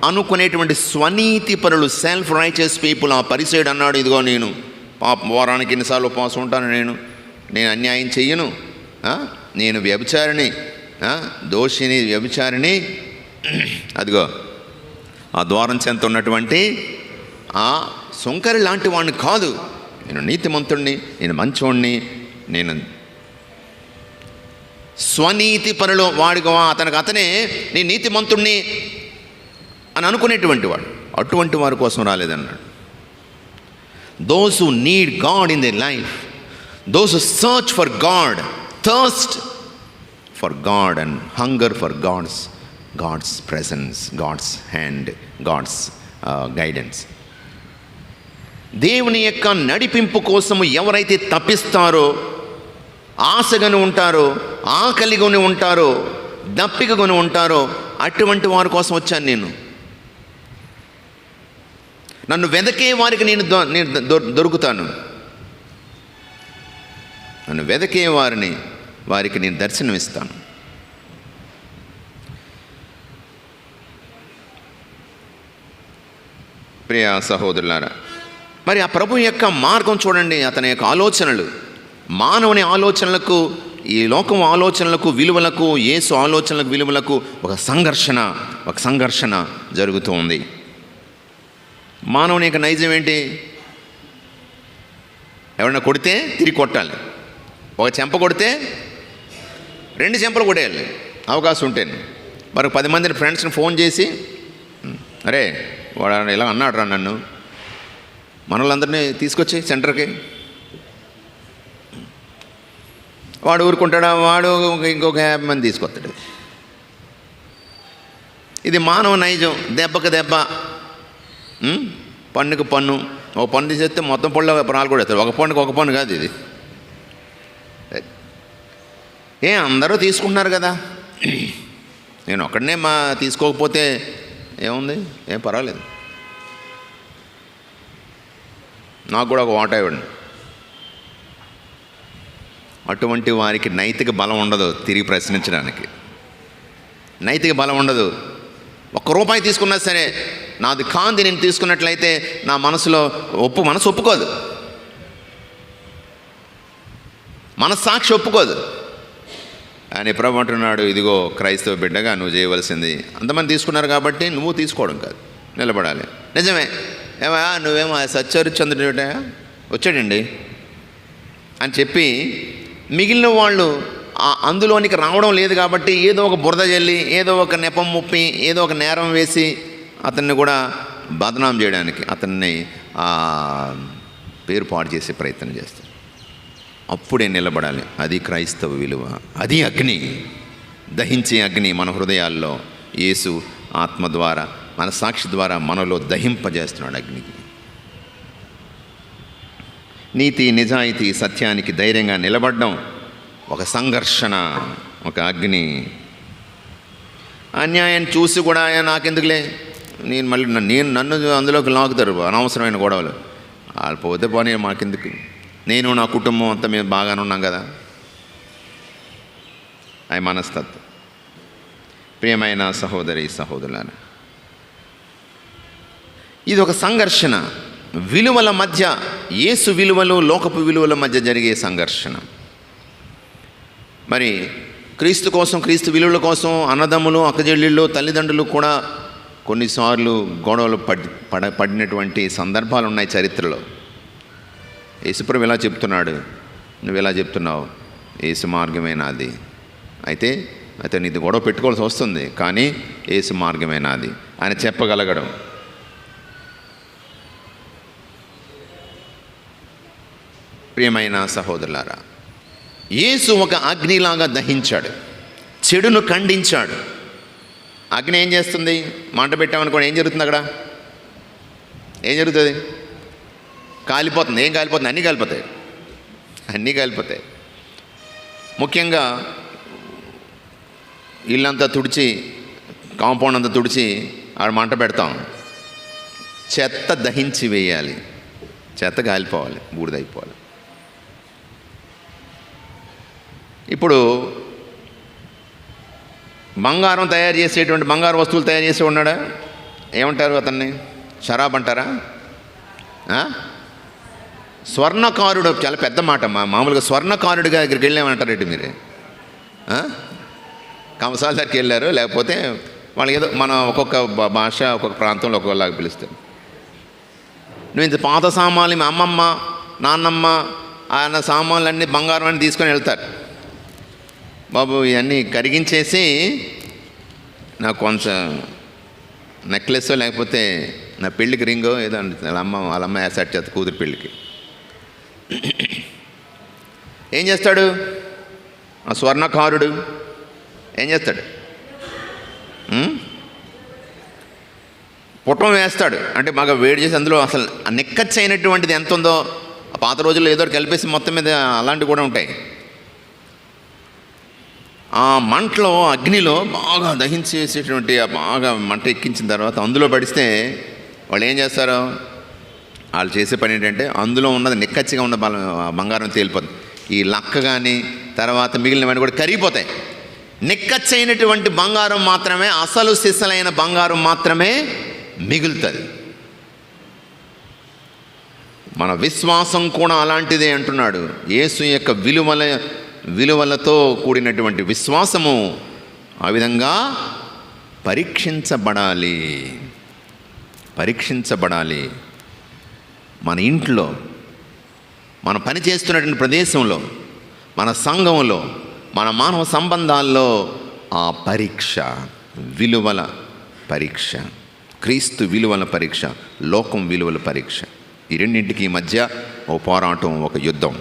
అనుకునేటువంటి స్వనీతి పరులు, సెల్ఫ్ రైచియస్ పీపుల్. ఆ పరిసయుడు అన్నాడు, ఇదిగో నేను వారానికి ఎన్నిసార్లు ఉపవాసం ఉంటాను, నేను అన్యాయం చెయ్యను, నేను వ్యభిచారిని, దోషిని, వ్యభిచారిని. అదిగో ఆ ద్వారం చెంత ఉన్నటువంటి ఆ సుంకరి లాంటి వాడిని కాదు, నేను నీతిమంతుడిని, నేను మంచోడిని, నేను స్వనీతి పనులు వాడిగా అతనే నేను నీతిమంతుడిని అని అనుకునేటువంటి వాడు. అటువంటి వారి కోసం రాలేదన్నాడు. Those who need God in their life, those who search for God, thirst for God and hunger for God's presence, God's hand, God's guidance. దేవుని యొక్క నడిపింపు కోసము ఎవరైతే తప్పిస్తారో, ఆశగని ఉంటారో, ఆకలిగొని ఉంటారో, దప్పికగొని ఉంటారో, అటువంటి వారి కోసం వచ్చాను నేను. నన్ను వెదకే వారికి నేను దొరుకుతాను. నన్ను వెదకే వారికి నేను దర్శనం ఇస్తాను. ప్రియ సహోదరులారా, మరి ఆ ప్రభు యొక్క మార్గం చూడండి. అతని యొక్క ఆలోచనలు, మానవుని ఆలోచనలకు, ఈ లోకం ఆలోచనలకు, విలువలకు, యేసు ఆలోచనలకు, విలువలకు ఒక సంఘర్షణ జరుగుతూ ఉంది. మానవుని యొక్క నైజం ఏంటి? ఎవరైనా కొడితే తిరిగి కొట్టాలి. ఒక చెంప కొడితే 2 చెంపలు కొట్టేయాలి అవకాశం ఉంటే. మరి 10 మందిని ఫ్రెండ్స్ని ఫోన్ చేసి, అరే వాడు ఇలా అన్నాడు రా నన్ను, మనలందరినీ తీసుకొచ్చి సెంటర్కి. వాడు ఊరుకుంటాడా? వాడు ఇంకొక 50 మంది తీసుకొస్తాడు. ఇది మానవ నైజం. దెబ్బకు దెబ్బ, పన్నుకు పన్ను. ఒక పన్ను తీసేస్తే మొత్తం పళ్ళు ప్రాణాలు కూడా వేస్తారు. ఒక పన్నుకు ఒక పన్ను కాదు ఇది. అందరూ తీసుకుంటున్నారు కదా, నేను ఒక్కడనే తీసుకోకపోతే ఏముంది, ఏం పర్వాలేదు, నాకు కూడా ఒక వాటా ఇవ్వండి. అటువంటి వారికి నైతిక బలం ఉండదు తిరిగి ప్రశ్నించడానికి. నైతిక బలం ఉండదు. ₹1 తీసుకున్నా సరే నాది కాంతి నేను తీసుకున్నట్లయితే నా మనసు ఒప్పుకోదు, మనస్సాక్షి ఒప్పుకోదు. ఆయన ప్రభు అంటున్నాడు, ఇదిగో క్రైస్తవ బిడ్డగా నువ్వు చేయవలసింది, అంతమంది తీసుకున్నారు కాబట్టి నువ్వు తీసుకోవడం కాదు, నిలబడాలి. నిజమే, నువ్వేమో సత్యహరిశ్చంద్రుడు వచ్చాడండి అని చెప్పి మిగిలిన వాళ్ళు అందులోనికి రావడం లేదు కాబట్టి ఏదో ఒక బురద జల్లి, ఏదో ఒక నెపం ముప్పి, ఏదో ఒక నేరం వేసి అతన్ని కూడా బదనాం చేయడానికి, అతన్ని పేరు పాడు చేసే ప్రయత్నం చేస్తారు. అప్పుడే నిలబడాలి. అది క్రైస్తవ విలువ. అది అగ్ని, దహించే అగ్ని మన హృదయాల్లో యేసు ఆత్మ ద్వారా, మన సాక్షి ద్వారా మనలో దహింపజేస్తున్నాడు అగ్నికి. నీతి, నిజాయితీ, సత్యానికి ధైర్యంగా నిలబడడం ఒక సంఘర్షణ, ఒక అగ్ని. అన్యాయం చూసి కూడా నాకెందుకులే, నన్ను అందులోకి లాగుతారు అనవసరమైన గొడవలు. వాళ్ళు పోతే పోనీ మాకెందుకు, నేను నా కుటుంబం అంతా మేము బాగానే ఉన్నాం కదా, అవి మనస్తత్వం. ప్రియమైన సహోదరి సహోదరులారా, ఇది ఒక సంఘర్షణ, విలువల మధ్య, యేసు విలువలు లోకపు విలువల మధ్య జరిగే సంఘర్షణ. మరి క్రీస్తు కోసం, క్రీస్తు విలువల కోసం అన్నదమ్ములు, అక్కజెళ్ళిళ్ళు, తల్లిదండ్రులు కూడా కొన్నిసార్లు గొడవలు పడినటువంటి సందర్భాలు ఉన్నాయి చరిత్రలో. యేసుప్రభు ఇలా చెప్తున్నాడు, నువ్వు ఎలా చెప్తున్నావు, యేసు మార్గమే నాది. అయితే నీది గొడవ పెట్టుకోవాల్సి వస్తుంది, కానీ యేసు మార్గమే నాది అని చెప్పగలగడం. ప్రియమైన సహోదరులారా, యేసు ఒక అగ్నిలాగా దహించాడు, చెడును ఖండించాడు. అగ్ని ఏం చేస్తుంది? మంట పెట్టామనుకోండి, ఏం జరుగుతుంది అక్కడ? ఏం జరుగుతుంది? కాలిపోతుంది. ఏం కాలిపోతుంది? అన్నీ కాలిపోతాయి. ముఖ్యంగా ఇల్లంతా తుడిచి, కాంపౌండ్ అంతా తుడిచి ఆడ మంట పెడతాం. చెత్త దహించి వేయాలి, చెత్త కాలిపోవాలి, బూడిదైపోవాలి. ఇప్పుడు బంగారం తయారు చేసేటువంటి, బంగారు వస్తువులు తయారు చేసి ఉన్నాడా? ఏమంటారు అతన్ని? షరాబ్ అంటారా? స్వర్ణకారుడు, చాలా పెద్ద మాట. మామూలుగా స్వర్ణకారుడిగా దగ్గరికి వెళ్ళామంటారేంటి మీరు? కంసాల దగ్గరికి వెళ్ళారు, లేకపోతే వాళ్ళు ఏదో మన ఒక్కొక్క భాష ఒక్కొక్క ప్రాంతంలో ఒక్కొక్కలాగా పిలుస్తారు. నువ్వు ఇంత పాత సామాన్లు, మీ అమ్మమ్మ నాన్నమ్మ ఆయన సామాన్లన్నీ బంగారం అని తీసుకొని వెళ్తారు. బాబు ఇవన్నీ కరిగించేసి నాకు కొంచెం నెక్లెస్, లేకపోతే నా పెళ్ళికి రింగో ఏదో వాళ్ళమ్మ యాసెట్ చేత కూతురు పెళ్ళికి. ఏం చేస్తాడు ఆ స్వర్ణకారుడు? ఏం చేస్తాడు? పుటం వేస్తాడు. అంటే బాగా వేడి చేసి అందులో అసలు నిక్కచ్చి అయినటువంటిది ఎంత ఉందో, ఆ పాత రోజుల్లో ఏదో కలిపేసి మొత్తం మీద అలాంటివి కూడా ఉంటాయి. ఆ మంటలో, అగ్నిలో బాగా దహించేసేటువంటి, బాగా మంట ఎక్కించిన తర్వాత అందులో పడిస్తే వాళ్ళు ఏం చేస్తారు? వాళ్ళు చేసే పని ఏంటంటే అందులో ఉన్నది నిక్కచ్చిగా ఉన్న బంగారం తేలిపోతుంది. ఈ లక్క కానీ తర్వాత మిగిలినవన్నీ కూడా కరిగిపోతాయి. నిక్కచ్చైనటువంటి బంగారం మాత్రమే, అసలు సిసలైన బంగారం మాత్రమే మిగులుతుంది. మన విశ్వాసం కూడా అలాంటిదే అంటున్నాడు. యేసు యొక్క విలువలతో కూడినటువంటి విశ్వాసము ఆ విధంగా పరీక్షించబడాలి. మన ఇంట్లో, మన పని చేస్తున్నటువంటి ప్రదేశంలో, మన సంఘంలో, మన మానవ సంబంధాల్లో ఆ పరీక్ష, విలువల పరీక్ష, క్రీస్తు విలువల పరీక్ష, లోకం విలువల పరీక్ష. ఈ రెండింటికి మధ్య ఒక పోరాటం, ఒక యుద్ధం.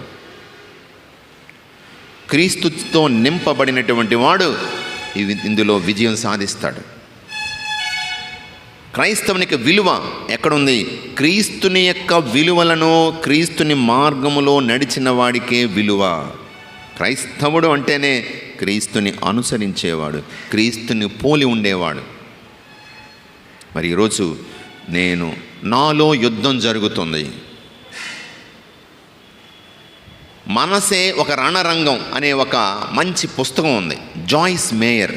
క్రీస్తుతో నింపబడినటువంటి వాడు ఇందులో విజయం సాధిస్తాడు. క్రైస్తవునికి విలువ ఎక్కడుంది? క్రీస్తుని యొక్క విలువలను, క్రీస్తుని మార్గములో నడిచిన వాడికే విలువ. క్రైస్తవుడు అంటేనే క్రీస్తుని అనుసరించేవాడు, క్రీస్తుని పోలి ఉండేవాడు. మరి ఈరోజు నాలో యుద్ధం జరుగుతుంది. మనసే ఒక రణరంగం అనే ఒక మంచి పుస్తకం ఉంది. జాయిస్ మేయర్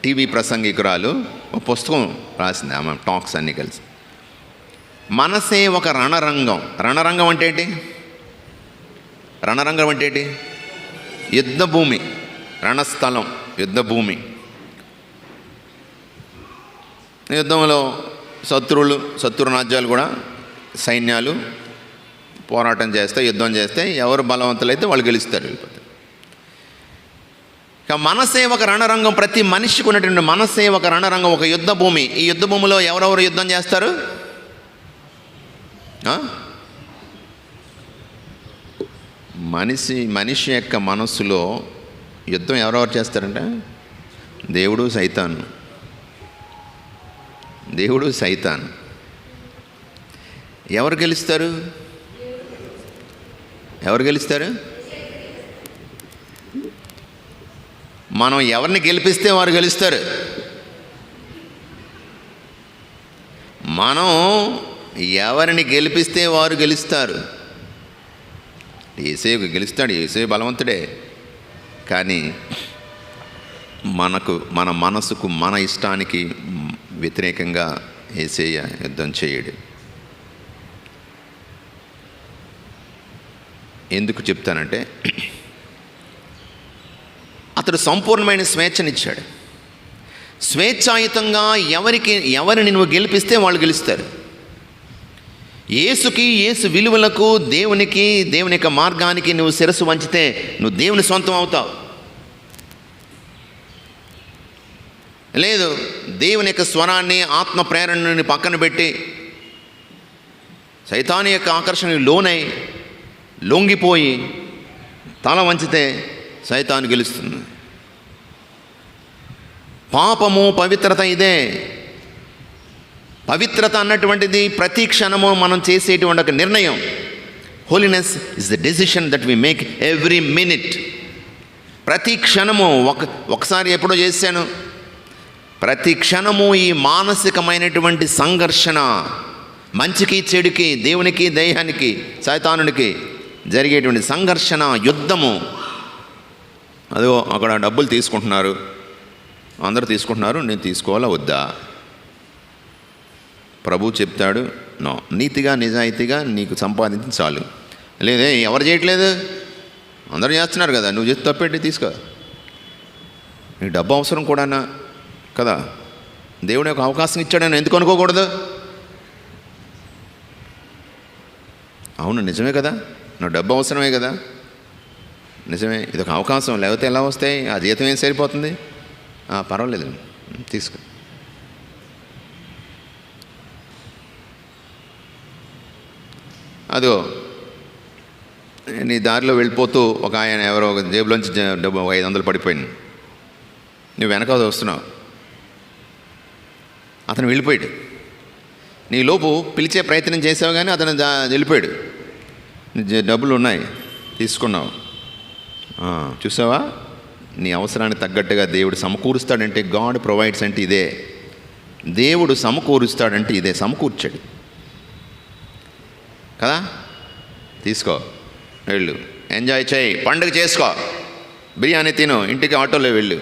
టీవీ ప్రసంగికురాలు ఒక పుస్తకం రాసింది, ఆమె టాక్స్ అన్నీ కలిసి. మనసే ఒక రణరంగం. రణరంగం అంటే ఏంటి? రణరంగం అంటే ఏంటి? యుద్ధభూమి, రణస్థలం, యుద్ధభూమి. యుద్ధంలో శత్రు రాజ్యాలు కూడా సైన్యాలు పోరాటం చేస్తే, యుద్ధం చేస్తే, ఎవరు బలవంతులైతే వాళ్ళు గెలుస్తారు. ఇక మనసే ఒక రణరంగం. ప్రతి మనిషికి ఉన్నటువంటి మనసే ఒక రణరంగం, ఒక యుద్ధ భూమి. ఈ యుద్ధ భూమిలో ఎవరెవరు యుద్ధం చేస్తారు? మనిషి యొక్క మనస్సులో యుద్ధం ఎవరెవరు చేస్తారంటే దేవుడు సైతాను. ఎవరు గెలుస్తారు? మనం ఎవరిని గెలిపిస్తే వారు గెలుస్తారు. మనం ఎవరిని గెలిపిస్తే వారు గెలుస్తారు. యేసయ్య గెలుస్తాడు, యేసయ్య బలవంతుడే. కానీ మన మనసుకు, మన ఇష్టానికి వ్యతిరేకంగా యేసయ్య యుద్ధం చేయడు. ఎందుకు చెప్తానంటే, అతడు సంపూర్ణమైన స్వేచ్ఛనిచ్చాడు. స్వేచ్ఛాయుతంగా ఎవరిని నువ్వు గెలిపిస్తే వాళ్ళు గెలుస్తారు. యేసు విలువలకు, దేవుని యొక్క మార్గానికి నువ్వు శిరస్సు వంచితే నువ్వు దేవుని సొంతం అవుతావు. లేదు, దేవుని యొక్క స్వరాన్ని, ఆత్మ ప్రేరణని పక్కన పెట్టి సైతాను యొక్క ఆకర్షణకు లోనై లొంగిపోయి తల వంచితే సైతాను గెలుస్తుంది. పాపము, పవిత్రత ఇదే. పవిత్రత అన్నటువంటిది ప్రతి క్షణము మనం చేసేటువంటి ఒక నిర్ణయం. Holiness is the decision that we make every minute. ప్రతి క్షణము ఒకసారి ఎప్పుడో చేశాను. ప్రతి క్షణము ఈ మానసికమైనటువంటి సంఘర్షణ, మంచికి చెడుకి, దేవునికి దైవానికి, సైతానునికి జరిగేటువంటి సంఘర్షణ, యుద్ధము. అదో అక్కడ డబ్బులు తీసుకుంటున్నారు, అందరూ తీసుకుంటున్నారు, నేను తీసుకోవాలా వద్దా? ప్రభు చెప్తాడు, నో, నీతిగా నిజాయితీగా నీకు సంపాదించి చాలు. లేదే, ఎవరు చేయట్లేదు, అందరూ చేస్తున్నారు కదా, నువ్వు చేసి తప్పేంటి, తీసుకో. నీకు డబ్బు అవసరం కూడానా కదా, దేవుడు ఒక అవకాశం ఇచ్చాడని ఎందుకు అనుకోకూడదు? అవును, నిజమే కదా, నా డబ్బు అవసరమే కదా, నిజమే, ఇదొక అవకాశం, లేకపోతే ఎలా వస్తాయి? ఆ జీతం ఏం సరిపోతుంది? పర్వాలేదు, తీసుకో. అదో నీ దారిలో వెళ్ళిపోతూ ఒక ఆయన ఎవరో ఒక జేబులోంచి డబ్బు 500 పడిపోయింది. నువ్వు వెనక వస్తున్నావు, అతను వెళ్ళిపోయాడు. నీ లోపు పిలిచే ప్రయత్నం చేసావు, కానీ అతను వెళ్ళిపోయాడు. డబ్బులు ఉన్నాయి, తీసుకున్నావు. చూసావా, నీ అవసరానికి తగ్గట్టుగా దేవుడు సమకూరుస్తాడంటే, గాడ్ ప్రొవైడ్స్ అంటే ఇదే. దేవుడు సమకూరుస్తాడంటే ఇదే, సమకూర్చాడు కదా. తీసుకో, వెళ్ళు, ఎంజాయ్ చేయి, పండుగ చేసుకో, బిర్యానీ తిను, ఇంటికి ఆటోలో వెళ్ళు.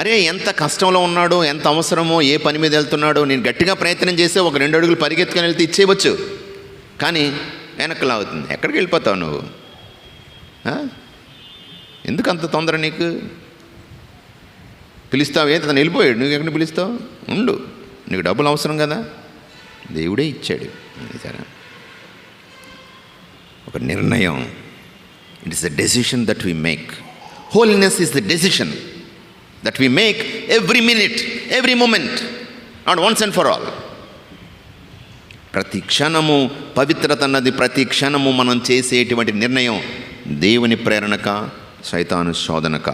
అరే, ఎంత కష్టంలో ఉన్నాడో, ఎంత అవసరమో, ఏ పని మీద వెళ్తున్నాడో, నేను గట్టిగా ప్రయత్నం చేస్తే ఒక 2 అడుగులు పరిగెత్తుకొని వెళ్తే ఇచ్చేయవచ్చు, కానీ వెనక్కి లాగుతుంది. ఎక్కడికి వెళ్ళిపోతావు నువ్వు? ఎందుకు అంత తొందర నీకు? పిలుస్తావు, ఏ తను వెళ్ళిపోయాడు, నువ్వు ఎక్కడిని పిలుస్తావు? ఉండు, నీకు డబ్బులు అవసరం కదా, దేవుడే ఇచ్చాడు. ఒక నిర్ణయం. It is the decision that we make. Holiness is the decision that we make every minute, every moment, not once and for all. ప్రతి క్షణము పవిత్రత అన్నది ప్రతి క్షణము మనం చేసేటువంటి నిర్ణయం దేవుని ప్రేరణక, సైతాను శోధనక.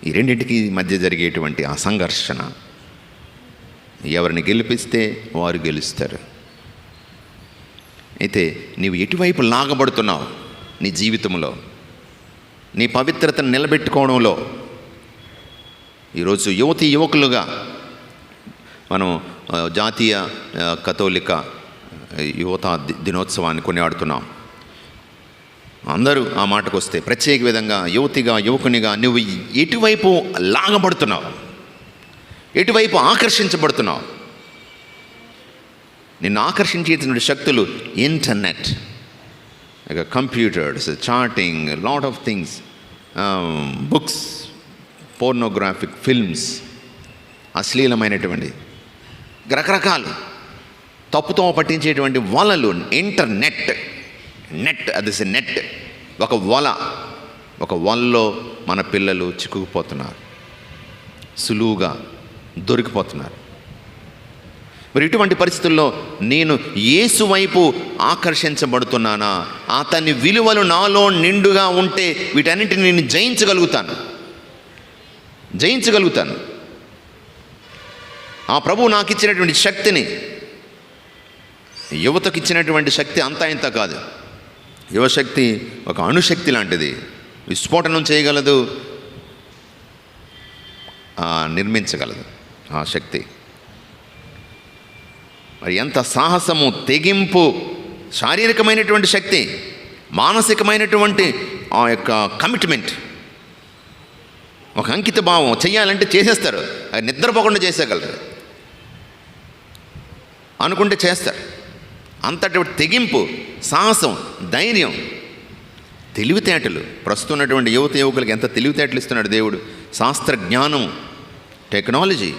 ఈ రెండింటికి మధ్య జరిగేటువంటి ఆ సంఘర్షణ, ఎవరిని గెలిపిస్తే వారు గెలుస్తారు. అయితే నీవు ఎటువైపు లాగబడుతున్నావు నీ జీవితంలో, నీ పవిత్రతను నిలబెట్టుకోవడంలో? ఈరోజు యువకులుగా మనం జాతీయ కథోలిక యువతా దినోత్సవాన్ని కొనియాడుతున్నాం. అందరూ ఆ మాటకు వస్తే ప్రత్యేక విధంగా యువకునిగా నువ్వు ఎటువైపు లాగబడుతున్నావు, ఎటువైపు ఆకర్షించబడుతున్నావు? నిన్ను ఆకర్షించేటువంటి శక్తులు internet, computers, chatting, lot of things, books, pornographic films, అశ్లీలమైనటువంటి రకరకాలు తప్పుతో పట్టించేటువంటి వలలు. ఇంటర్నెట్, అది నెట్, ఒక వలలో మన పిల్లలు చిక్కుకుపోతున్నారు, సులువుగా దొరికిపోతున్నారు. మరి ఇటువంటి పరిస్థితుల్లో నేను యేసు వైపు ఆకర్షించబడుతున్నానా? అతని విలువలు నాలో నిండుగా ఉంటే వీటన్నిటిని నేను జయించగలుగుతాను. ఆ ప్రభువు నాకు ఇచ్చినటువంటి శక్తిని, యువతకు ఇచ్చినటువంటి శక్తి అంతా ఇంత కాదు. యువశక్తి ఒక అణుశక్తి లాంటిది, విస్ఫోటనం చేయగలదు, నిర్మించగలదు ఆ శక్తి. మరి ఎంత సాహసము, తెగింపు, శారీరకమైనటువంటి శక్తి, మానసికమైనటువంటి ఆ యొక్క కమిట్మెంట్, ఒక అంకిత భావం. చెయ్యాలంటే చేసేస్తారు, అది నిద్రపోకుండా చేసేయగలరు, అనుకుంటే చేస్తారు. అంతటి తెగింపు, సాహసం, ధైర్యం, తెలివితేటలు. ప్రస్తుతం ఉన్నటువంటి యువకులకు ఎంత తెలివితేటలు ఇస్తున్నాడు దేవుడు! శాస్త్ర జ్ఞానం, టెక్నాలజీ.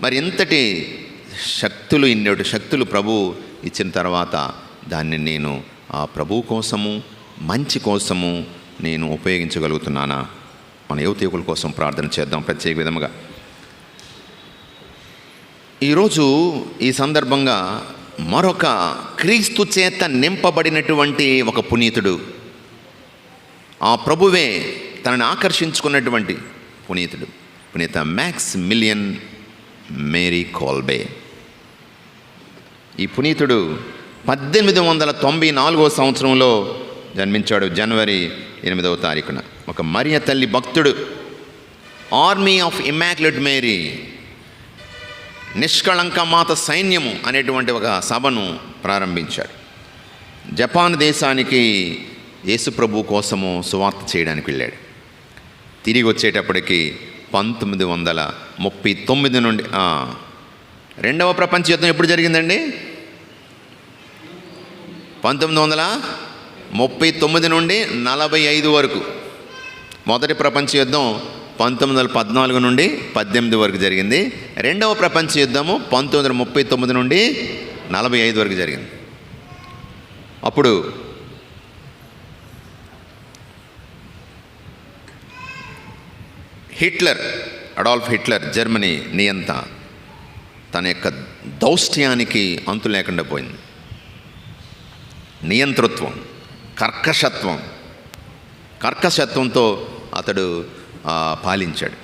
మరి ఇంతటి శక్తులు, ఇన్నటి శక్తులు ప్రభు ఇచ్చిన తర్వాత దాన్ని నేను ఆ ప్రభు కోసము, మంచి కోసము నేను ఉపయోగించగలుగుతున్నానా? మన యువకుల కోసం ప్రార్థన చేద్దాం ప్రత్యేక విధముగా. ఈరోజు ఈ సందర్భంగా మరొక క్రీస్తు చేత నింపబడినటువంటి ఒక పునీతుడు, ఆ ప్రభువే తనని ఆకర్షించుకున్నటువంటి పునీతుడు, పునీత మ్యాక్సిమిలియన్ మేరీ కోల్బే. ఈ పునీతుడు 1894 సంవత్సరంలో జన్మించాడు, జనవరి 8వ తారీఖున. ఒక మరియ తల్లి భక్తుడు, ఆర్మీ ఆఫ్ ఇమ్మాక్యులేట్ మేరీ, నిష్కళంక మాత సైన్యము అనేటువంటి ఒక సభను ప్రారంభించాడు. జపాన్ దేశానికి యేసుప్రభు కోసము సువార్త చేయడానికి వెళ్ళాడు. తిరిగి వచ్చేటప్పటికి 1939 నుండి రెండవ ప్రపంచ యుద్ధం ఎప్పుడు జరిగిందండి? 1939 నుండి 45 వరకు. మొదటి ప్రపంచ యుద్ధం 1914 నుండి 18 వరకు జరిగింది. రెండవ ప్రపంచ యుద్ధము 1939 నుండి 45 వరకు జరిగింది. అప్పుడు అడాల్ఫ్ హిట్లర్, జర్మనీ నియంత, తన యొక్క దౌష్ట్యానికి అంతు లేకుండా పోయింది. నియంతృత్వం, కర్కశత్వంతో అతడు పాలించాడు.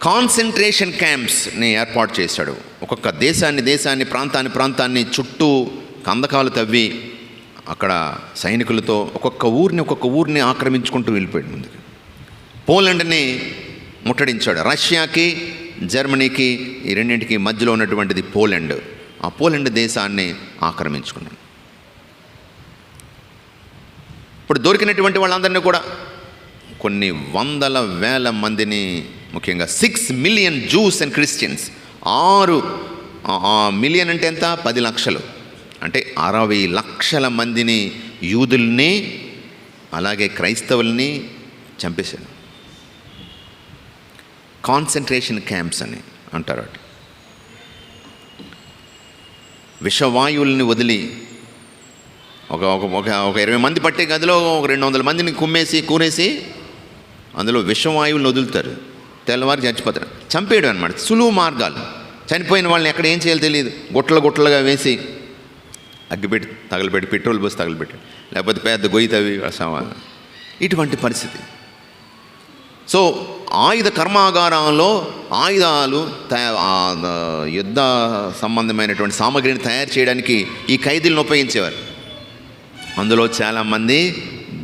కాన్సన్ట్రేషన్ క్యాంప్స్ని ఏర్పాటు చేశాడు. ఒక్కొక్క దేశాన్ని ప్రాంతాన్ని చుట్టూ కందకాలు తవ్వి అక్కడ సైనికులతో ఒక్కొక్క ఊరిని ఆక్రమించుకుంటూ వెళ్ళిపోయాడు ముందుకు. పోలాండ్ని ముట్టడించాడు. రష్యాకి, జర్మనీకి, ఈ రెండింటికి మధ్యలో ఉన్నటువంటిది పోలాండ్. ఆ పోలాండ్ దేశాన్ని ఆక్రమించుకున్నాడు. ఇప్పుడు దొరికినటువంటి వాళ్ళందరినీ కూడా, కొన్ని వందల వేల మందిని, ముఖ్యంగా 6 million juice and Christians, 6 million అంటే ఎంత? 10 లక్షలు, అంటే 60 లక్షల మందిని, యూదుల్ని అలాగే క్రైస్తవుల్ని చంపేశాడు. కాన్సన్ట్రేషన్ క్యాంప్స్ అని అంటారు. అటు విషవాయువుల్ని వదిలి ఒక 20 మంది పట్టే గదిలో ఒక 200 మందిని కూరేసి అందులో విషవాయువులను వదులుతారు. తెల్లవారు చచ్చిపోతారు. చంపేయడం అనమాట. సులువు మార్గాలు. చనిపోయిన వాళ్ళని ఎక్కడ ఏం చేయాలో తెలియదు, గుట్టలుగా వేసి అగ్గిపెట్టి తగలబెట్టి, పెట్రోల్ పోసి తగలబెట్టి, లేకపోతే పెద్ద గొయ్యి తవ్వి సవాలు, ఇటువంటి పరిస్థితి. సో ఆయుధ కర్మాగారంలో ఆయుధాలు యుద్ధ సంబంధమైనటువంటి సామగ్రిని తయారు చేయడానికి ఈ ఖైదీలను ఉపయోగించేవారు. అందులో చాలామంది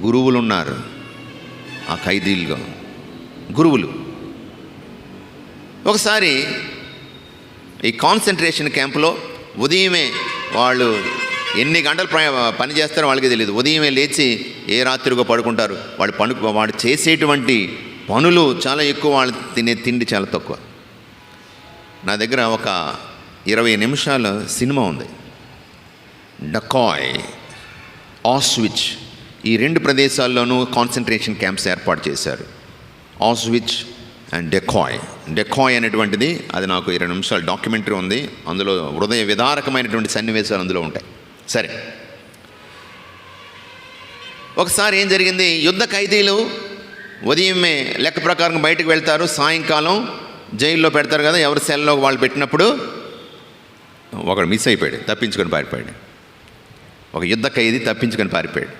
గురువులు ఉన్నారు. ఆ ఖైదీలుగా గురువులు. ఒకసారి ఈ కాన్సన్ట్రేషన్ క్యాంపులో ఉదయమే వాళ్ళు ఎన్ని గంటలు పని చేస్తారో వాళ్ళకి తెలియదు. ఉదయమే లేచి ఏ రాత్రిగా పడుకుంటారు. వాడు చేసేటువంటి పనులు చాలా ఎక్కువ, వాళ్ళు తినే తిండి చాలా తక్కువ. నా దగ్గర ఒక 20 నిమిషాల సినిమా ఉంది, డకాయ్, ఆస్విచ్. ఈ 2 ప్రదేశాల్లోనూ కాన్సన్ట్రేషన్ క్యాంప్స్ ఏర్పాటు చేశారు, ఆస్విచ్ అండ్ డెకాయ్. డెకాయ్ అనేటువంటిది అది నాకు 20 నిమిషాల డాక్యుమెంటరీ ఉంది. అందులో హృదయ విదారకమైనటువంటి సన్నివేశాలు అందులో ఉంటాయి. సరే, ఒకసారి ఏం జరిగింది, యుద్ధ ఖైదీలు ఉదయమే లెక్క ప్రకారం బయటకు వెళ్తారు, సాయంకాలం జైల్లో పెడతారు కదా, ఎవరి సెల్లో వాళ్ళు పెట్టినప్పుడు ఒకడు మిస్ అయిపోయాడు, తప్పించుకొని పారిపోయాడు. ఒక యుద్ధ ఖైదీ తప్పించుకొని పారిపోయాడు.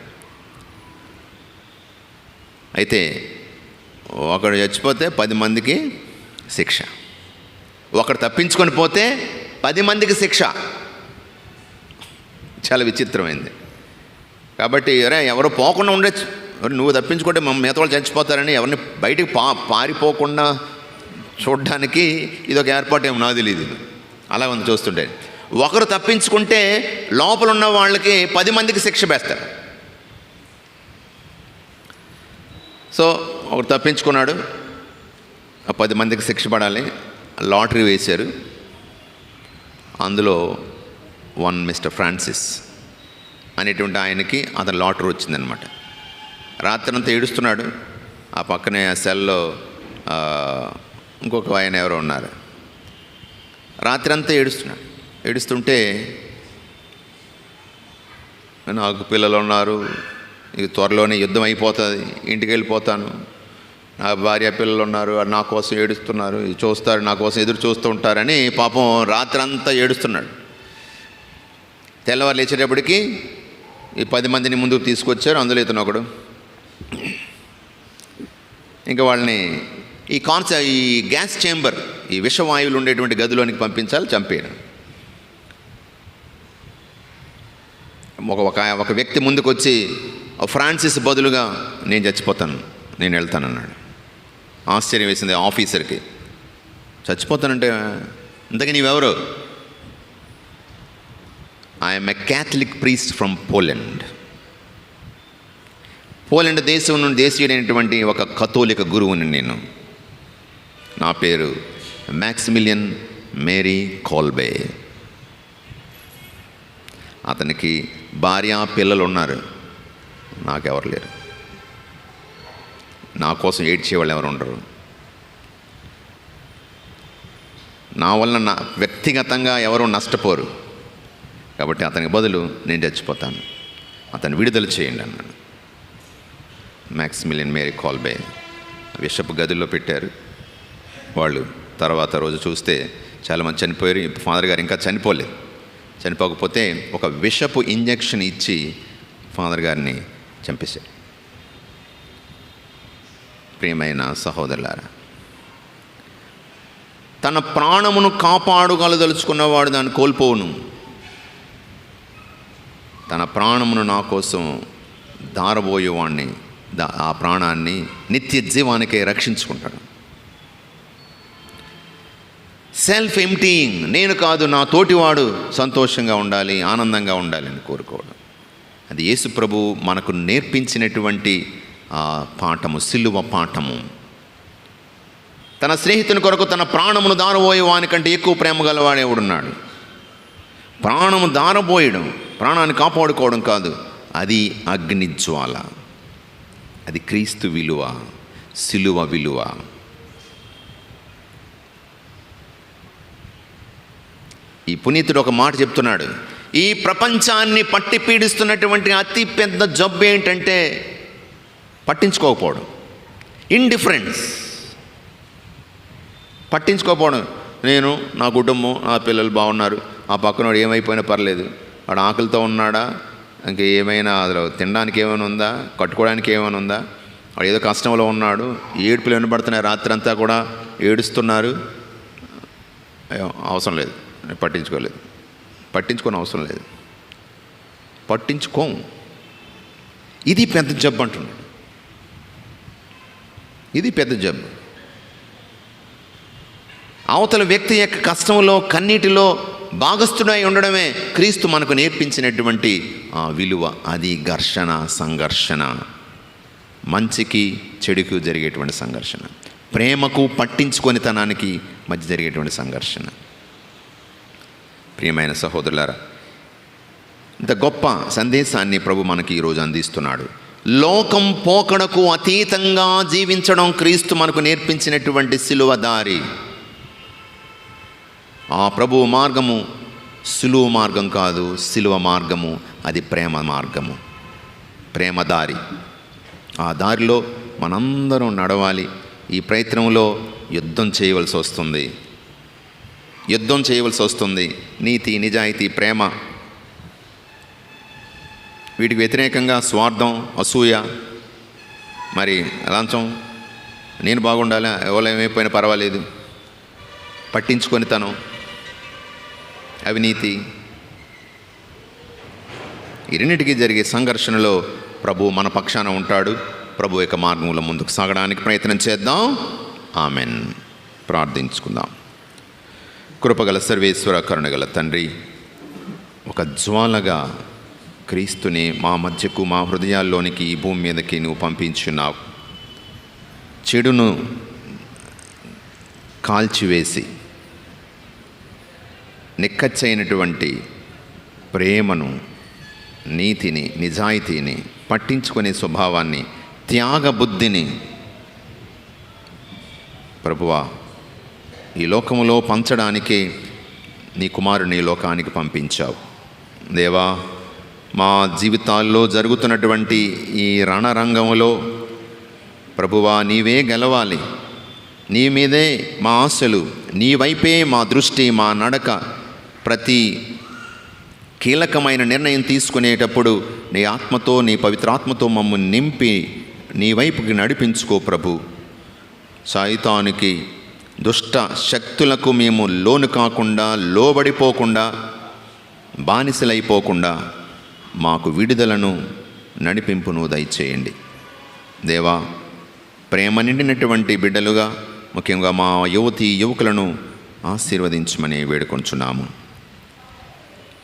అయితే ఒకడు చచ్చిపోతే 10 మందికి శిక్ష, ఒకడు తప్పించుకొని పోతే 10 మందికి శిక్ష. చాలా విచిత్రమైంది. కాబట్టి ఎవరు పోకుండా ఉండొచ్చు, నువ్వు తప్పించుకుంటే మిగతా వాళ్ళు చచ్చిపోతారని ఎవరిని బయటికి పారిపోకుండా చూడడానికి ఇదొక ఏర్పాటు ఏమో నాకు తెలియదు. అలా ఉంది చూస్తుంటే. ఒకరు తప్పించుకుంటే లోపల ఉన్న వాళ్ళకి 10 మందికి శిక్ష వేస్తారు. సో ఒకరు తప్పించుకున్నాడు, ఆ 10 మందికి శిక్ష పడాలి. లాటరీ వేశారు. అందులో వన్ మిస్టర్ ఫ్రాన్సిస్ అనేటువంటి ఆయనకి అతను లాటరీ వచ్చిందనమాట. రాత్రంతా ఏడుస్తున్నాడు. ఆ పక్కనే ఆ సెల్లో ఇంకొక ఆయన ఎవరో ఉన్నారు. రాత్రంతా ఏడుస్తున్నాడు. ఏడుస్తుంటే నాకు పిల్లలు ఉన్నారు, ఇక త్వరలోనే యుద్ధం అయిపోతుంది, ఇంటికి వెళ్ళిపోతాను, నా భార్య పిల్లలు ఉన్నారు, నా కోసం ఏడుస్తున్నారు, చూస్తారు, నా కోసం ఎదురు చూస్తూ ఉంటారని పాపం రాత్రంతా ఏడుస్తున్నాడు. తెల్లవారు లేచేటప్పటికి ఈ 10 మందిని ముందుకు తీసుకొచ్చారు. అందులో ఇతను ఒకడు. ఇంకా వాళ్ళని ఈ గ్యాస్ చేంబర్, ఈ విషవాయువులు ఉండేటువంటి గదిలోనికి పంపించాలి, చంపేయడం. ఒక వ్యక్తి ముందుకు వచ్చి ఫ్రాన్సిస్ బదులుగా నేను చచ్చిపోతాను, నేను వెళ్తానన్నాడు. ఆశ్చర్యం వేసింది ఆఫీసర్కి. చచ్చిపోతానంటే ఇంతకీ నీవెవరు? I'm a Catholic priest from Poland. Poland దేశం నుండి దేశీయుడైనటువంటి ఒక కథోలిక గురువుని నేను. నా పేరు మ్యాక్సిమిలియన్ మేరీ కోల్బే. అతనికి భార్య పిల్లలు ఉన్నారు, నాకెవరు లేరు. నా కోసం ఏడ్చేవాళ్ళు ఎవరు ఉండరు. నా వల్ల వ్యక్తిగతంగా ఎవరు నష్టపోరు. కాబట్టి అతనికి బదులు నేను చచ్చిపోతాను, అతను విడుదల చేయండి అన్నాడు. మ్యాక్సిమిలియన్ మేరీ కోల్బే విషపు గదిలో పెట్టారు. వాళ్ళు తర్వాత రోజు చూస్తే చాలామంది చనిపోయారు. ఫాదర్ గారు ఇంకా చనిపోలేదు. చనిపోకపోతే ఒక విషపు ఇంజెక్షన్ ఇచ్చి ఫాదర్ గారిని చంపేశారు. ప్రియమైన సహోదరులారా, తన ప్రాణమును కాపాడుగలదలుచుకున్నవాడు దాన్ని కోల్పోవును. తన ప్రాణమును నా కోసం దారబోయేవాడిని ఆ ప్రాణాన్ని నిత్య జీవానికే రక్షించుకుంటాడు. సెల్ఫ్ ఎంప్టీయింగ్, నేను కాదు నా తోటివాడు సంతోషంగా ఉండాలి, ఆనందంగా ఉండాలి అని కోరుకోవడం. అది యేసు ప్రభు మనకు నేర్పించినటువంటి పాఠము, సిలువ పాఠము. తన స్నేహితుని కొరకు తన ప్రాణమును దారబోయే వానికంటే ఎక్కువ ప్రేమ గలవాడు ఎవడున్నాడు? ప్రాణము దారబోయడం, ప్రాణాన్ని కాపాడుకోవడం కాదు, అది అగ్నిజ్వాల, అది క్రీస్తు విలువ, సిలువ విలువ. ఈ పునీతుడు ఒక మాట చెప్తున్నాడు, ఈ ప్రపంచాన్ని పట్టి పీడిస్తున్నటువంటి అతి పెద్ద జబ్బు ఏంటంటే పట్టించుకోకపోవడం, ఇండిఫరెన్స్. పట్టించుకోకపోవడం. నేను, నా కుటుంబం, నా పిల్లలు బాగున్నారు, ఆ పక్కనోడు ఏమైపోయినా పర్లేదు, వాడు ఆకలితో ఉన్నాడా, ఇంక ఏమైనా అందులో తినడానికి ఏమైనా ఉందా, కట్టుకోవడానికి ఏమైనా ఉందా, వాడు ఏదో కష్టంలో ఉన్నాడు, ఏడుపులు వినబడుతున్నాయి, రాత్రి అంతా కూడా ఏడుస్తున్నారు. అవసరం లేదు, పట్టించుకోని అవసరం లేదు, పట్టించుకోం. ఇది పెద్ద జబ్బు అంటున్నాడు, ఇది పెద్ద జబ్బు. అవతల వ్యక్తి యొక్క కష్టంలో కన్నీటిలో భాగస్థుడై ఉండడమే క్రీస్తు మనకు నేర్పించినటువంటి విలువ. అది ఘర్షణ, సంఘర్షణ, మంచికి చెడుకు జరిగేటువంటి సంఘర్షణ, ప్రేమకు పట్టించుకొనితనానికి మధ్య జరిగేటువంటి సంఘర్షణ. ప్రియమైన సహోదరులారా, ఇంత గొప్ప సందేశాన్ని ప్రభు మనకి ఈరోజు అందిస్తున్నాడు. లోకం పోకడకు అతీతంగా జీవించడం క్రీస్తు మనకు నేర్పించినటువంటి సిలువ దారి. ఆ ప్రభు మార్గము సులువు మార్గం కాదు, సిలువ మార్గము. అది ప్రేమ మార్గము, ప్రేమ దారి. ఆ దారిలో మనందరం నడవాలి. ఈ ప్రయత్నంలో యుద్ధం చేయవలసి వస్తుంది. నీతి, నిజాయితీ, ప్రేమ, వీటికి వ్యతిరేకంగా స్వార్థం, అసూయ, మరి లంచం, నేను బాగుండాలి, ఎవరు ఏమైపోయినా పర్వాలేదు, పట్టించుకొనితనం, అవినీతి, ఈ రెండింటికి జరిగే సంఘర్షణలో ప్రభు మన పక్షాన ఉంటాడు. ప్రభు యొక్క మార్గంలో ముందుకు సాగడానికి ప్రయత్నం చేద్దాం. ఆమెన్. ప్రార్థించుకుందాం. కృపగల సర్వేశ్వర, కరుణగల తండ్రి, ఒక జ్వాలగా క్రీస్తుని మా మధ్యకు, మా హృదయాల్లోనికి, ఈ భూమి మీదకి నువ్వు పంపించున్నావు. చెడును కాల్చివేసి నిక్కచ్చైనటువంటి ప్రేమను, నీతిని, నిజాయితీని, పట్టించుకునే స్వభావాన్ని, త్యాగబుద్ధిని ప్రభువా ఈ లోకములో పంచడానికే నీ కుమారుని లోకానికి పంపించావు. దేవా, మా జీవితాల్లో జరుగుతున్నటువంటి ఈ రణరంగంలో ప్రభువా నీవే గెలవాలి. నీ మీదే మా ఆశలు, నీ వైపే మా దృష్టి, మా నడక. ప్రతి కీలకమైన నిర్ణయం తీసుకునేటప్పుడు నీ ఆత్మతో, నీ పవిత్రాత్మతో మమ్మల్ని నింపి నీ వైపుకి నడిపించుకో ప్రభు. సైతానికి, దుష్ట శక్తులకు మేము లోను కాకుండా, లోబడిపోకుండా, బానిసలైపోకుండా మాకు విడుదలను, నడిపింపును దయచేయండి. దేవా, ప్రేమ నిండినటువంటి బిడ్డలుగా, ముఖ్యంగా మా యువతీ యువకులను ఆశీర్వదించమని వేడుకొంచున్నాము.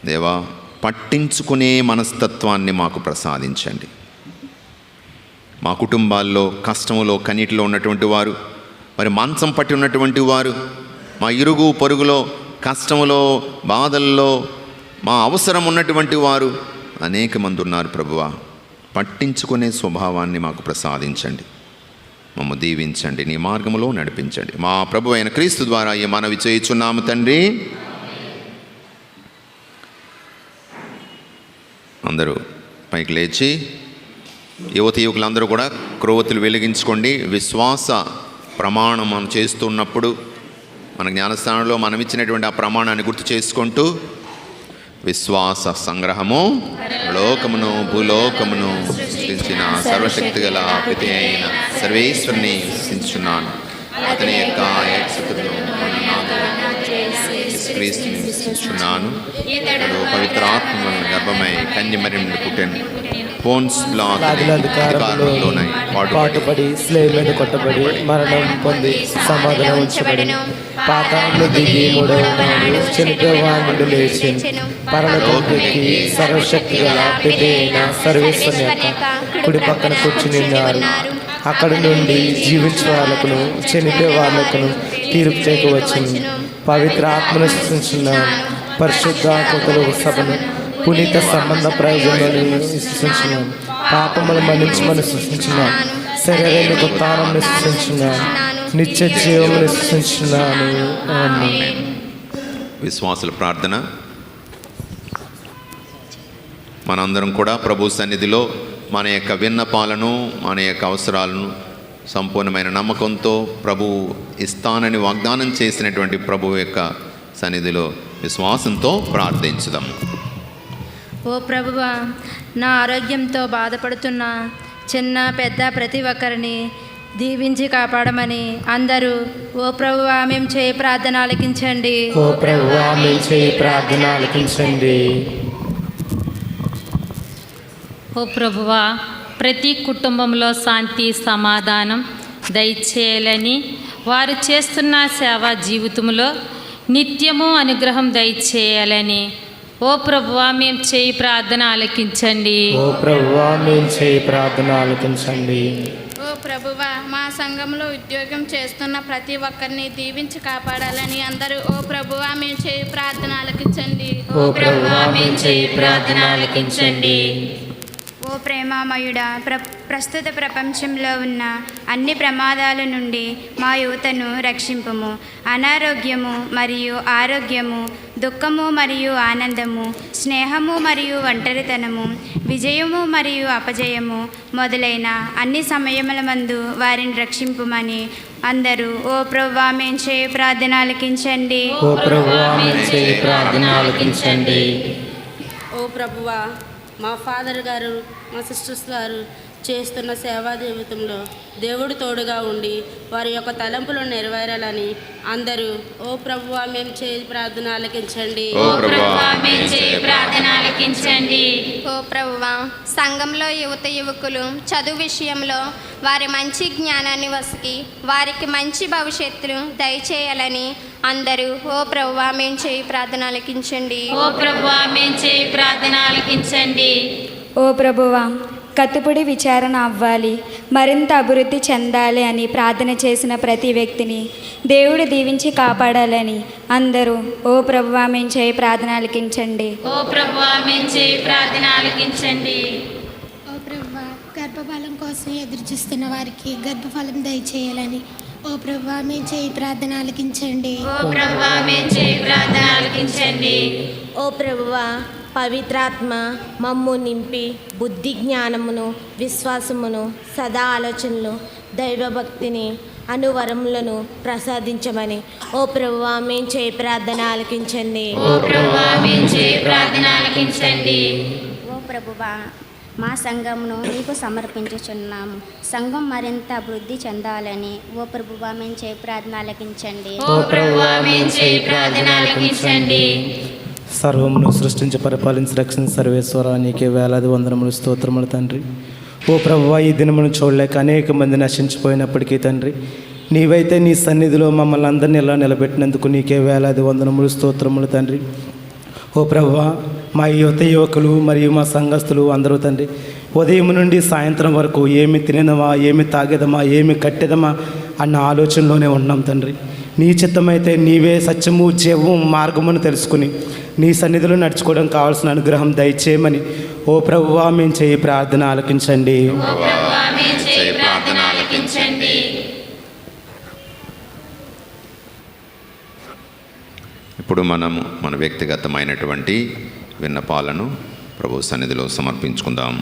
దేవా, పట్టించుకునే మనస్తత్వాన్ని మాకు ప్రసాదించండి. మా కుటుంబాల్లో కష్టములో, కన్నీటిలో ఉన్నటువంటి వారు, మరి మంచం పట్టి ఉన్నటువంటి వారు, మా ఇరుగు పొరుగులో కష్టములో, బాధల్లో మా అవసరం ఉన్నటువంటి వారు అనేక మంది ఉన్నారు ప్రభువా. పట్టించుకునే స్వభావాన్ని మాకు ప్రసాదించండి. మమ్మ దీవించండి, నీ మార్గంలో నడిపించండి. మా ప్రభు అయిన క్రీస్తు ద్వారా ఈ మనవి చేయుచున్నాము తండ్రి. అందరూ పైకి లేచి, యువతి యువకులందరూ కూడా క్రొవ్వొత్తులు వెలిగించుకోండి. విశ్వాస ప్రమాణం మనం చేస్తున్నప్పుడు మన జ్ఞానస్థానంలో మనం ఇచ్చినటువంటి ఆ ప్రమాణాన్ని గుర్తు చేసుకుంటూ, విశ్వాస సంగ్రహము, లోకమును భూలోకమును సృష్టించిన సర్వశక్తి గల పిత అయిన సర్వేశ్వరుని విశ్వసించున్నాను. అతని యొక్క ఏకసుతులను క్రీస్తుని విశ్వసించున్నాను. పవిత్రాత్మ గర్భమై కన్యమరియం నుండి పుట్టాను. పోన్స్ అధికారంలోనై పాటుపడి స్లేవ్ మీద కొట్టబడి మరణం పొంది సమాధానం ఉంచబడిన, పాతాళంలో దిగి మూడవ నాడు చనిపోయేవాడి నుండి లేచి పరలోకానికి సర్వశక్తి గల పిత అయిన సర్వేశ్వరుని యొక్క కుడి పక్కన కూర్చుని ఉన్నారు. అక్కడి నుండి జీవించే వాళ్ళకును చనిపోయే వాళ్ళకును తీర్పు చేయవచ్చును. పవిత్ర ఆత్మను సృష్టించున్నాను. పరిశుద్ధాత్మకుల సభను, పునీత సంబంధ ప్రయోజనాలను సృష్టించున్నాను. పాపములు మన్నించమని సృష్టించున్నాను. శరీరాన్ని ఉత్తానాన్ని సృష్టించున్నాను. నిత్య జీవమును సృష్టించున్నాను. ఆమేన్. విశ్వాసుల ప్రార్థన. మనందరం కూడా ప్రభు సన్నిధిలో మన యొక్క విన్నపాలను, మన యొక్క అవసరాలను సంపూర్ణమైన నమ్మకంతో ప్రభు ఇస్తానని వాగ్దానం చేసినటువంటి ప్రభు యొక్క సన్నిధిలో విశ్వాసంతో ప్రార్థించుదాం. ఓ ప్రభువా, నా ఆరోగ్యంతో బాధపడుతున్న చిన్న పెద్ద ప్రతి ఒక్కరిని దీవించి కాపాడమని అందరూ ఓ ప్రభువా మేము చేయి ప్రార్థన ఆలకించండి. ఓ ప్రభువా మీ చేయి ప్రార్థన ఆలకించండి. ఓ ప్రభువా, ప్రతి కుటుంబంలో శాంతి సమాధానం దయచేయాలని, వారు చేస్తున్న సేవా జీవితంలో నిత్యము అనుగ్రహం దయచేయాలని ఓ ప్రభువా మేము చేయి ప్రార్థన ఆలకించండి. ఓ ప్రభువా మేము చేయి ప్రార్థన ఆలకించండి. ఓ ప్రభువా, మా సంఘంలో ఉద్యోగం చేస్తున్న ప్రతి ఒక్కరిని దీవించి కాపాడాలని అందరూ ఓ ప్రభువా మేము చేయి ప్రార్థన ఆలకించండి. ఓ ప్రభువా మేము చేయి ప్రార్థన ఆలకించండి. ఓ ప్రేమామయుడా, ప్రస్తుత ప్రపంచంలో ఉన్న అన్ని ప్రమాదాల నుండి మా యువతను రక్షింపుము. అనారోగ్యము మరియు ఆరోగ్యము, దుఃఖము మరియు ఆనందము, స్నేహము మరియు ఒంటరితనము, విజయము మరియు అపజయము మొదలైన అన్ని సమయముల మందు వారిని రక్షింపుమని అందరూ ఓ ప్రభువా మేము చేయి ప్రార్థన ఆలకించండి. ఓ ప్రభువా మేము చేయి ప్రార్థన ఆలకించండి. ఓ ప్రభువా, మా ఫాదర్ గారు మా సిస్టర్స్ గారు చేస్తున్న సేవా జీవితంలో దేవుడు తోడుగా ఉండి వారి యొక్క తలంపులు నెరవేరాలని అందరూ ఓ ప్రభువా మేము చేయి ప్రార్థన ఆలకించండి. ఓ ప్రభువా మేము చేయి ప్రార్థన ఆలకించండి. ఓ ప్రభువా, సంఘంలో యువత యువకులు చదువు విషయంలో వారి మంచి జ్ఞానాన్ని వసకి వారికి మంచి భవిష్యత్తును దయచేయాలని అందరూ ఓ ప్రభువా మేము చేయి ప్రార్థన ఆలకించండి. ఓ ప్రభువా మేము చేయి ప్రార్థన ఆలకించండి. ఓ ప్రభువా, కత్తిపొడి విచారణ అవ్వాలి, మరింత అభివృద్ధి చెందాలి అని ప్రార్థన చేసిన ప్రతి వ్యక్తిని దేవుడు దీవించి కాపాడాలని అందరూ ఓ ప్రభువా మేము చేయి ప్రార్థన ఆలకించండి. ఓ ప్రభువా మేము చేయి ప్రార్థన ఆలకించండి. ఓ ప్రభువా, గర్భఫలం కోసం ఎదురుచూస్తున్న వారికి గర్భఫలం దయచేయాలని ఓ ప్రభువా మేము చేయి ప్రార్థన ఆలకించండి. ఓ ప్రభువా మేము చేయి ప్రార్థన ఆలకించండి. ఓ ప్రభువా, పవిత్రాత్మ మమ్ము నింపి బుద్ధి జ్ఞానమును విశ్వాసమును సదా ఆలోచనలు దైవభక్తిని అనువరములను ప్రసాదించమని ఓ ప్రభువా మేము చేయి ప్రార్థన ఆలకించండి. ఓ ప్రభువా మేము చేయి ప్రార్థన ఆలకించండి. ఓ ప్రభువా, మా సంఘమును నీకు సమర్పించుచున్నాము. సంఘం మరింత అభివృద్ధి చెందాలని ఓ ప్రభువా మేము చేయి ప్రార్థన ఆలకించండి. ఓ ప్రభువా మేము చేయి ప్రార్థన ఆలకించండి. సర్వమును సృష్టించి పరిపాలించి రక్షణ సర్వేశ్వర నీకే వేలాది వందనములు స్తోత్రములు తండ్రి. ఓ ప్రభువా, ఈ దినమును చూడలేక అనేక మంది నశించిపోయినప్పటికీ తండ్రి, నీవైతే నీ సన్నిధిలో మమ్మల్ని అందరినీ ఎలా నిలబెట్టినందుకు నీకే వేలాది వందనములు స్తోత్రములు తండ్రి. ఓ ప్రభువా, మా యువత యువకులు మరియు మా సంఘస్థులు అందరూ తండ్రి ఉదయం నుండి సాయంత్రం వరకు ఏమి తినదమా, ఏమి తాగేదమా, ఏమి కట్టేదమా అన్న ఆలోచనలోనే ఉన్నాం తండ్రి. నీ చిత్తమైతే నీవే సత్యము జీవము మార్గమును తెలుసుకుని నీ సన్నిధిలో నడుచుకోవడం కావాల్సిన అనుగ్రహం దయచేయమని ఓ ప్రభువా మేము చేయి ప్రార్థన ఆలకించండి. ఇప్పుడు మనము మన వ్యక్తిగతమైనటువంటి విన్నపాలను ప్రభు సన్నిధిలో సమర్పించుకుందాం.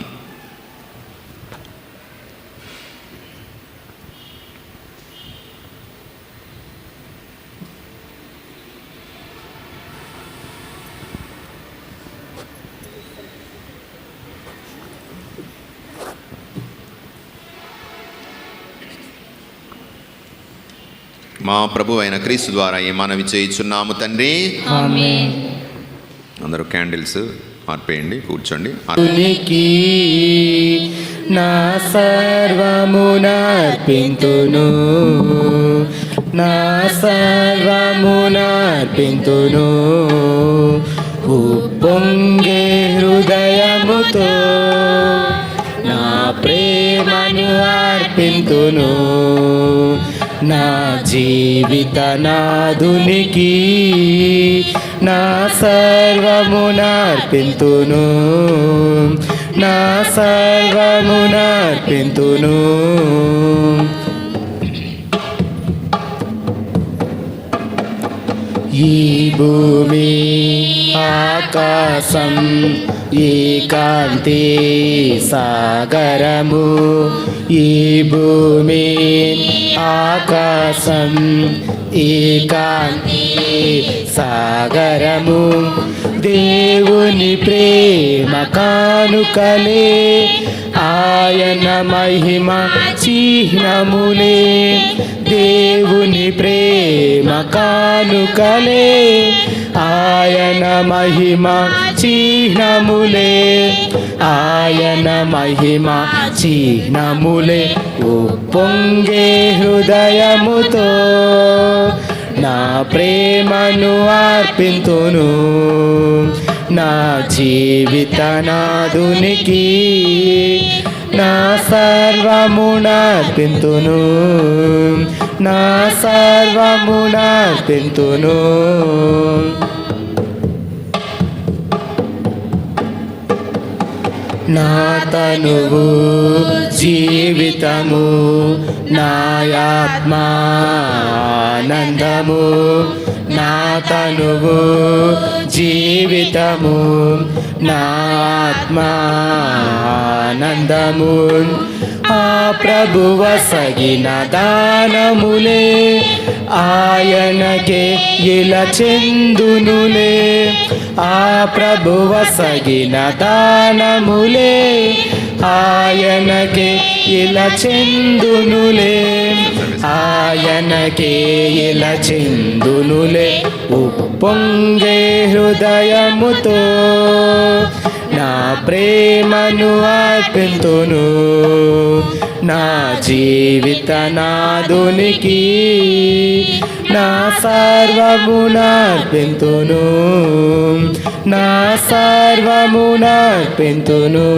మా ప్రభు అయిన క్రీస్తు ద్వారా ఈ మనవి చేయుచున్నాము తండ్రి. ఆమేన్. అందరూ క్యాండిల్స్ ఆర్పేయండి, కూర్చోండి. నీకి నా సర్వమునర్పింతును, నా సర్వమునర్పింతును, ఉప్పొంగే హృదయముతో నా ప్రేమను అర్పింతును, నా జీవిత నాదునికి నా సర్వమునర్పింతును, నా సర్వమునర్పింతును. ఈ భూమి ఆకాశం ఈ కాంతి సాగరము, ఈ భూమి ఆకాశం, ఈ కాంతి సాగరము, దేవుని ప్రేమ కానుకలే, ఆయన మహిమ చిహ్నములే, దేవుని ప్రేమ కానుకలే, ఆయన మహిమ చిహ్నములే, ఆయన మహిమ చిహ్నములే. ఉప్పొంగే హృదయముతో నా ప్రేమను అర్పింతును, నా జీవితనాదునికి నా సర్వమునర్పింతును, నా సర్వమునర్పింతును. నా తనువు జీవితము, నా ఆత్మానందము, నా తనువు జీవితము, నా ఆత్మానందము, ఆ ప్రభువ సగిన దానములే, ఆయనకే ఇలా చెందునులే, ఆ ప్రభువ సగిన దానములే, ఆయనకే ఇలా చెందునులే, ఆయనకే ఇలా చెందునులే. ఉప్పొంగే హృదయముతో నా ప్రేమను అర్పింతును, నా జీవితనాదునికి నా సర్వమునర్పింతును, నా సర్వమునర్పింతును.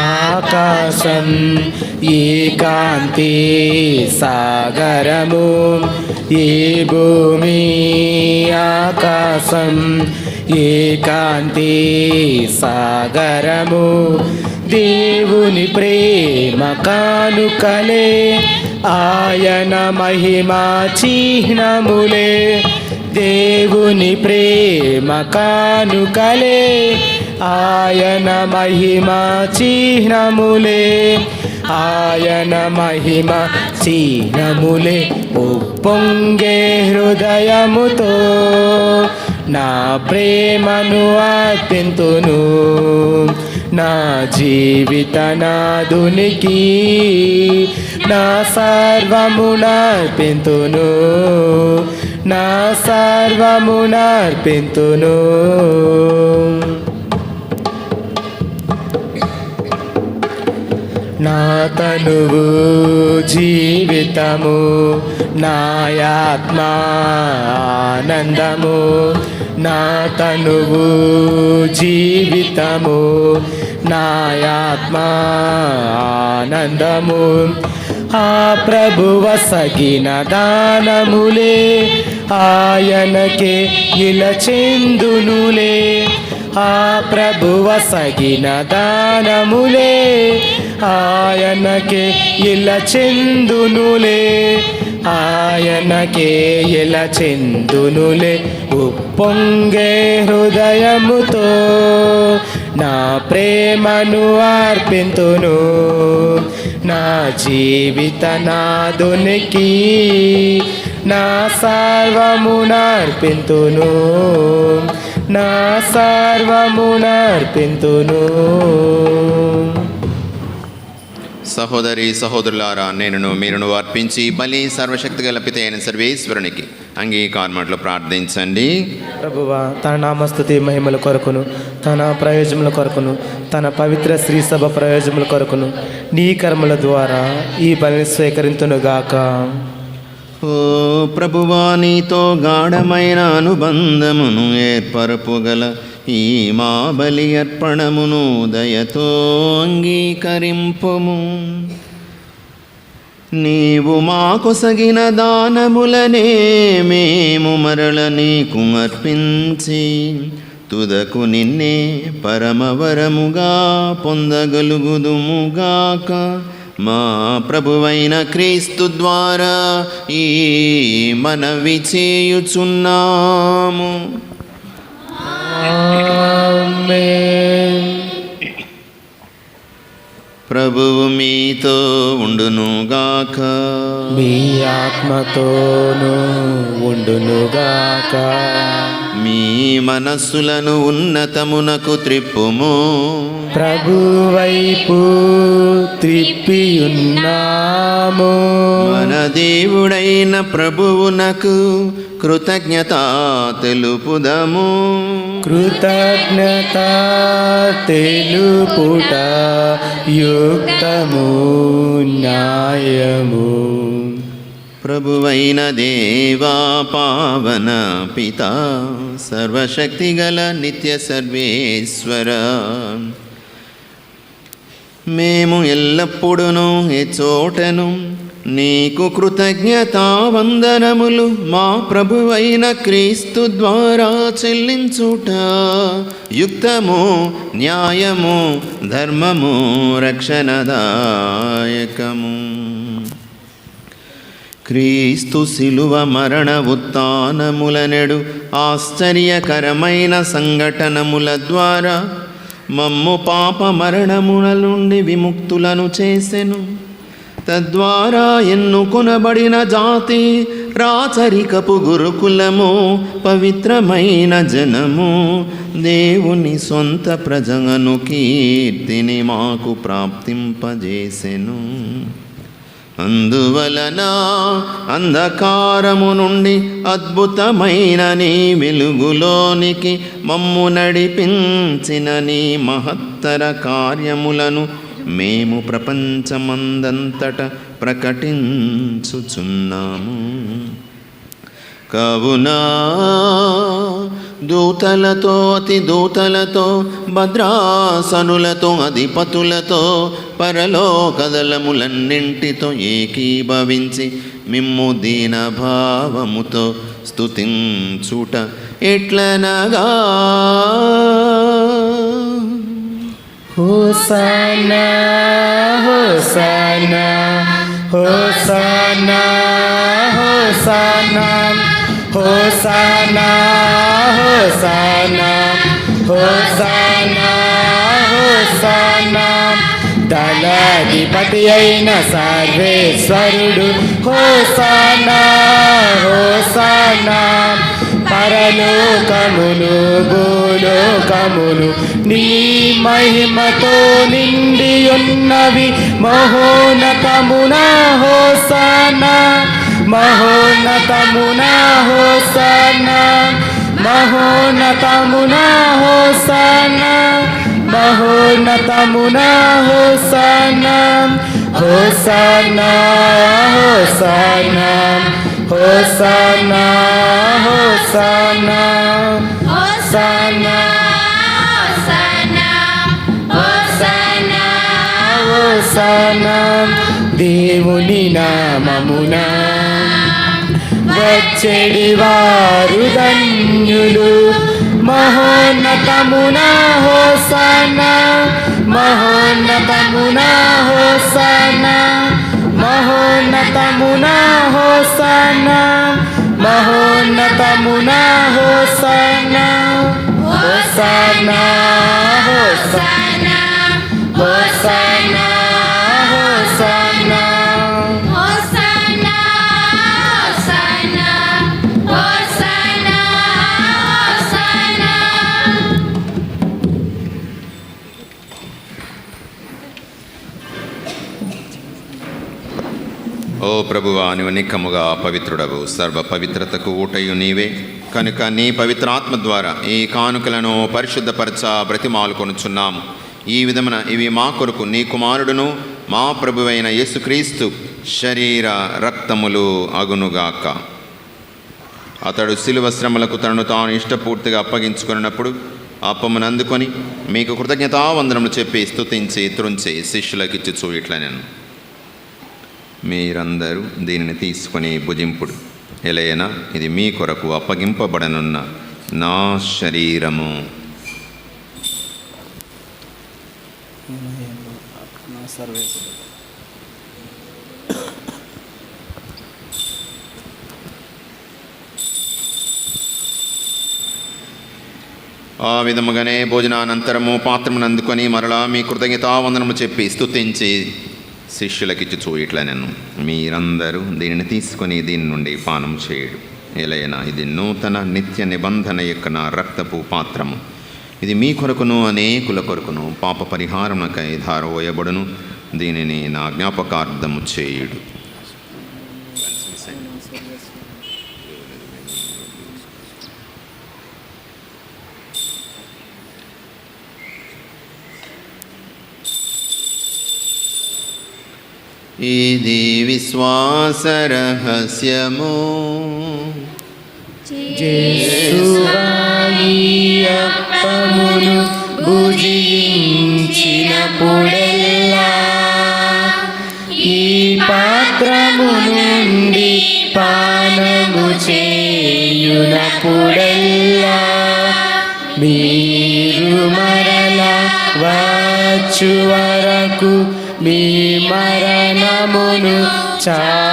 ఆకాశం ఈ కాంతి సాగరము, ఈ భూమి ఆకాశం ఈ కాంతి సాగరము, దేవుని ప్రేమ కానుకలే, ఆయన మహిమ చిహ్నములే, దేవుని ప్రేమ కానుకలే, ఆయన మహిమ చిహ్నములే, ఆయన మహిమ చిహ్నములే. ఉప్పొంగే హృదయముతో నా ప్రేమను అర్పింతును, నా జీవితనాదునికి నా సర్వమునర్పింతును, నా సర్వమునర్పింతును. నా తనువు జీవితము, నా ఆత్మానందము, నా తనువు జీవితము, నా ఆత్మానందము, ఆ ప్రభువ సగిన దానములే, ఆయనకే ఇలా చెందునులే, ఆ ప్రభువ సగిన దానములే, ఆయనకే ఇలా చెందునులే, ఆయనకే ఇలా చెందునులే. ఉప్పొంగే హృదయముతో నా ప్రేమను అర్పింతును, నా జీవితనాదునికి నా సర్వమునర్పింతును, నా సర్వమునర్పింతును. సహోదరి సహోదరులారా, నేనును మీరును అర్పించి బలి సర్వశక్తి గల పిత అయిన సర్వేశ్వరునికి అంగీకారములో ప్రార్థించండి. ప్రభువా, తన నామస్తుతి మహిమల కొరకును, తన ప్రయోజనముల కొరకును, తన పవిత్ర శ్రీ సభ ప్రయోజనముల కొరకును నీ కర్మల ద్వారా ఈ బలిని స్వీకరింతునుగాక. ఓ ప్రభువా, నీతో గాఢమైన అనుబంధమును ఏర్పరపుగల ఈ మా బలి అర్పణమును దయతో అంగీకరింపుము. నీవు మాకొసగిన దానములనే మేము మరల నీకు అర్పించి తుదకు నిన్నే పరమవరముగా పొందగలుగుదుముగాక. మా ప్రభువైన క్రీస్తు ద్వారా ఈ మనవి చేయుచున్నాము. ఆమేన్. ప్రభువు మీతో ఉండునుగాక. మీ ఆత్మతోనూ ఉండునుగాక. మీ మనస్సులను ఉన్నతమునకు త్రిప్పుము. ప్రభు వైపు త్రిప్పియున్నాము. మన దేవుడైన ప్రభువునకు కృతజ్ఞత తెలుపుదము. కృతజ్ఞత తెలుపుట యుక్తము న్యాయము. ప్రభువైన దేవా పావన పిత సర్వశక్తిగల నిత్య సర్వేశ్వర, మేము ఎల్లప్పుడూ ఎచోటను నీకు కృతజ్ఞతావందనములు మా ప్రభువైన క్రీస్తు ద్వారా చెల్లించుట యుక్తము న్యాయము ధర్మము రక్షణదాయకము. క్రీస్తు శిలువ మరణ ఉత్థానములనెడు ఆశ్చర్యకరమైన సంఘటనముల ద్వారా మమ్ము పాప మరణముల నుండి విముక్తులను చేసెను. తద్వారా ఎన్నుకొనబడిన జాతి, రాచరికపు గురుకులము, పవిత్రమైన జనము, దేవుని సొంత ప్రజలను కీర్తిని మాకు ప్రాప్తింపజేసెను. అందువలన అంధకారము నుండి అద్భుతమైన నీ వెలుగులోనికి మమ్ము నడిపించిన నీ మహత్తర కార్యములను మేము ప్రపంచమందంతట ప్రకటించుచున్నాము. కావున దూతలతో అతి దూతలతో భద్రాసనులతో అధిపతులతో పరలోకదళములన్నింటితో ఏకీభవించి మిమ్ము దీనభావముతో స్తుతించుట ఎట్లనగా హోసానా హోసానా హోసానా హోసానా హోసానా హోసానా హోసానా హోసానా. దళాధిపతి అయిన సర్వేశ్వరుడు హోసానా హోసానా. పరలోకమును భూలోకమును నీ మహిమతో నిండి ఉన్నవి. మహోన్నతమున హోసానా మహోన్నతమున హోసానా మహోన్నతమున హోసానా మహోన్నతమున హోసానా. హోసానా హోసానా హోసానా హోసానా హోసానా హోసానా. దేవుని నామమున వచ్చెడి వారు ధన్యులు. మహోన్నతమున హోసానా మహోన్నతమున హోసానా మహోన్నతమున హోసానా మహోన్నతమున హోసానా. హోసానా హోసానా హోసానా హోసానా ఓ ప్రభువా, నీవు నిక్కముగా పవిత్రుడవు, సర్వ పవిత్రతకు ఊటయు నీవే. కనుక నీ పవిత్రాత్మ ద్వారా ఈ కానుకలను పరిశుద్ధపరచ బ్రతిమాలుకొనుచున్నాము. ఈ విధమున ఇవి మా కొరకు నీ కుమారుడును మా ప్రభువైన యేసుక్రీస్తు శరీర రక్తములు అగునుగాక. అతడు శిలువ శ్రమలకు తనను తాను ఇష్టపూర్తిగా అప్పగించుకున్నప్పుడు అప్పమును అందుకొని మీకు కృతజ్ఞతావందనములు చెప్పి స్తుతించి త్రుంచి శిష్యులకిచ్చుచు ఇట్లనెను, మీరందరూ దీనిని తీసుకొని భుజింపుడు. ఎలయనా ఇది మీ కొరకు అప్పగింపబడనున్న నా శరీరము. ఆ విధముగానే భోజనానంతరము పాత్రమును అందుకొని మరలా మీ కృతజ్ఞతావందనము చెప్పి స్తుతించి శిష్యులకిచ్చుచూ ఇట్లా నేను మీరందరూ దీనిని తీసుకొని దీని నుండి పానం చేయడు. ఎలైనా ఇది నూతన నిత్య నిబంధన యొక్క నా రక్తపు పాత్రము. ఇది మీ కొరకును అనేకుల కొరకును పాప పరిహారమునకై ధారపోయబడును. దీనిని నా జ్ఞాపకార్థము చేయుడు. ఇది విశ్వాస రహస్యము. అప్పమును భుజించినప్పుడెల్లా ఈ పాత్రము నుండి పానము చేయునప్పుడెల్లా మీరు మరల వచ్చు వరకు మీ మరణమును చాటెదము.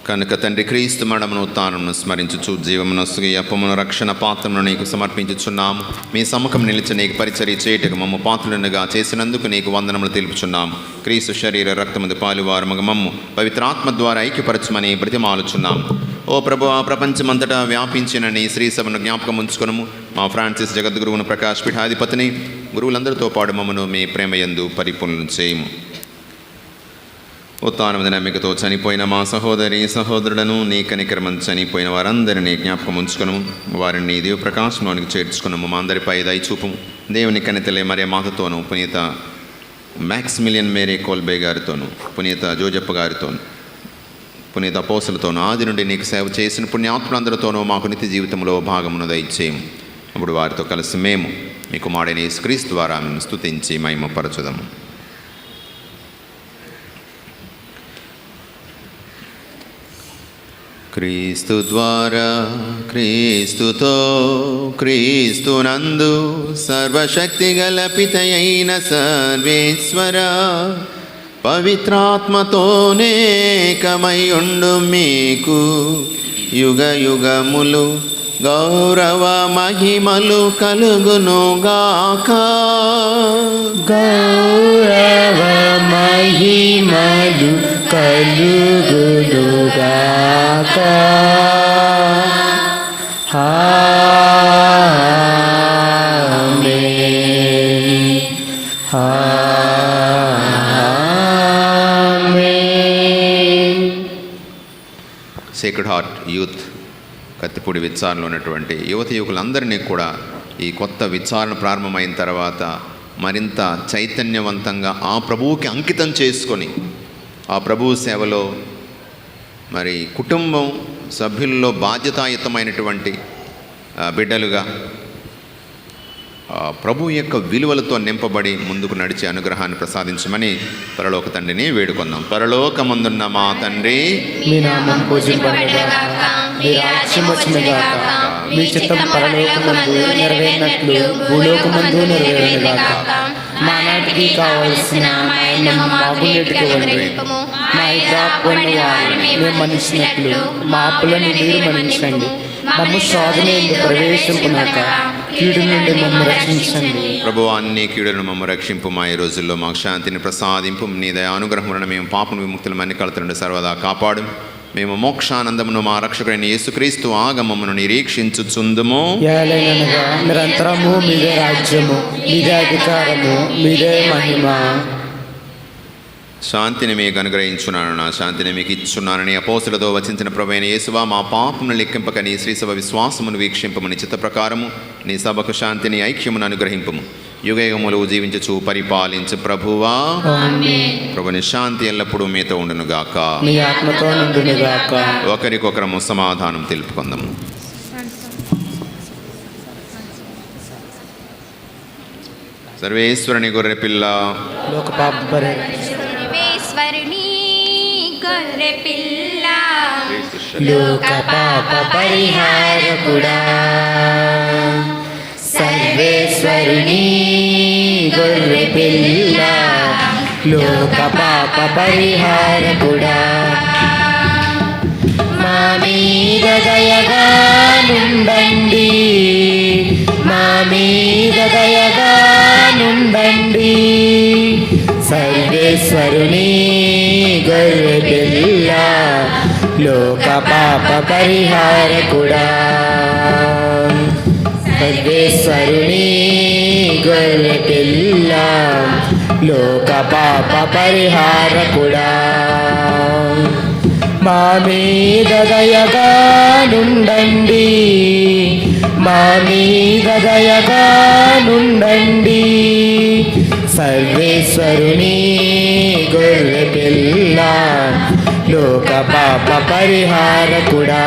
కనుక తండ్రి క్రీస్తు మరణమును ఉత్థానమును స్మరించుచు జీవమునొసగు ఈ అప్పమును రక్షణ పాత్రను నీకు సమర్పించుచున్నాము. మీ సముఖం నిలిచి నీకు పరిచర్య చేయుటకు మమ్మ పాత్రులనుగా చేసినందుకు నీకు వందనములు తెలుపుచున్నాము. క్రీస్తు శరీర రక్తముది పాలువారముగా మమ్ము పవిత్రాత్మ ద్వారా ఐక్యపరచమని బ్రతిమాలుచున్నాము. ఓ ప్రభువా, ప్రపంచమంతటా వ్యాపించిన నీ శ్రీ సభను జ్ఞాపకం ఉంచుకొనుము. మా ఫ్రాన్సిస్ జగద్గురువును ప్రకాష్ పీఠాధిపతిని గురువులందరితో పాటు మమ్మను మీ ప్రేమయందు పరిపూర్ణం చేయము. ఉత్థానమున నమ్మికతో చనిపోయిన మా సహోదరి సహోదరులను నీ కనికరమం చనిపోయిన వారందరినీ జ్ఞాపకం ఉంచుకొనుము. వారిని నీ దివ్య ప్రకాశంలోనికి చేర్చుకున్నాము. మా అందరిపై దయచూపము. దేవుని కనితలే మరే మాతతోనూ, పునీత మ్యాక్సిమిలియన్ మేరీ కోల్బే గారితోనూ, పునీత జోజప్ప గారితోనూ, పునీత అపోసలతోనూ ఆది నుండి నీకు సేవ చేసిన పుణ్యాత్ములందరితోనూ మాకు నిత్య జీవితంలో భాగమును దయచేయము. అప్పుడు వారితో కలిసి మేము మీ కుమారుడైన యేసుక్రీస్తు ద్వారా మేము స్తుతించి మహిమపరచుదాము. క్రీస్తు ద్వారా, క్రీస్తుతో, క్రీస్తునందు సర్వశక్తి గల పితయైన సర్వేశ్వర పవిత్రాత్మతోనేకమై ఉండు మీకు యుగ యుగములు గౌరవ మహిమలు కలుగునుగాక. గౌరవ మహిమలు కలుగునుగాక. ఆమేన్. ఆమేన్. సేక్రెడ్ హార్ట్ యూత్ కత్తిపూడి విచారణలో ఉన్నటువంటి యువతి యువకులందరినీ కూడా ఈ కొత్త విచారణ ప్రారంభమైన తర్వాత మరింత చైతన్యవంతంగా ఆ ప్రభువుకి అంకితం చేసుకొని ఆ ప్రభువు సేవలో మరి కుటుంబం సభ్యుల్లో బాధ్యతాయుతమైనటువంటి బిడ్డలుగా ప్రభు యొక్క విలువలతో నింపబడి ముందుకు నడిచే అనుగ్రహాన్ని ప్రసాదించమని పరలోక తండ్రిని వేడుకుందాం. పరలోకమందున్న మా తండ్రి, మీ నామం పూజింపబడుగాక, మీ రాజ్యం వచ్చునుగాక, మీ చిత్తం పరలోకమందు నెరవేరినట్లు భూలోకమందు నెరవేరునుగాక. మా నాటికి కావలసిన మాకు నేటికి అనుగ్రహింపుము. మా ఇద్దరు వారిని మేము మన్నించినట్లు మా అప్పులను మీరు మన్నించండి. మమ్ము శోధన ఎందుకు ప్రవేశింపునాక కీడు నుండి మమ్ము రక్షించండి. ప్రభువా, అన్ని కీడులను మమ్ము రక్షింపు. మా ఈ రోజుల్లో మాకు శాంతిని ప్రసాదింపు. నీ దయానుగ్రహం వలన మేము పాపం విముక్తులు అన్ని కలత నుండి సర్వదా కాపాడు. మేము మోక్షానందమును మా రక్షకుడైన యేసుక్రీస్తు ఆగమమును నిరీక్షించుచుందుము. ఏలైనగా నిరంతరము మీదే రాజ్యము, మీదే అధికారము, మీదే మహిమ. శాంతిని మీకు అనుగ్రహించున్నాను, నా శాంతిని మీకు ఇచ్చున్నానని అపోస్తులతో వచించిన ప్రభువైన యేసువా, మా పాపమును లెక్కింపక నీ శ్రీసభ విశ్వాసమును వీక్షింపమని చిత్త ప్రకారము నీ సభకు శాంతిని ఐక్యమును అనుగ్రహింపము. యుగయుగములు జీవించుచు పరిపాలించు ప్రభువా. ప్రభుని శాంతి ఎల్లప్పుడూ మీతో ఉండునుగాక, మీ ఆత్మతో ఉండునుగాక. ఒకరికొకరము సమాధానం తెలుపుకుందాము. సర్వేశ్వరుని గొర్రె పిల్ల, లోక పాప సర్వేశ్వరుని గొర్రె పిల్ల, లోక పాప పరిహారకుడా, సర్వ సర్వేశ్వరుని గొర్రె పిల్ల లోక పాప పరిహారకుడా మా మీద దయగా నుండండి మా మీద దయగా నుండండి సర్వేశ్వరుని గొర్రె పిల్ల లోక పాప పరిహారకుడా సర్వేశ్వరుని గొర్రె పిల్ల లోక పాప పరిహారకుడా మా మీద దయగా నుండండి మా మీద దయగా నుండండి సర్వేశ్వరుని గొర్రె పిల్ల లోక పాప పరిహారకుడా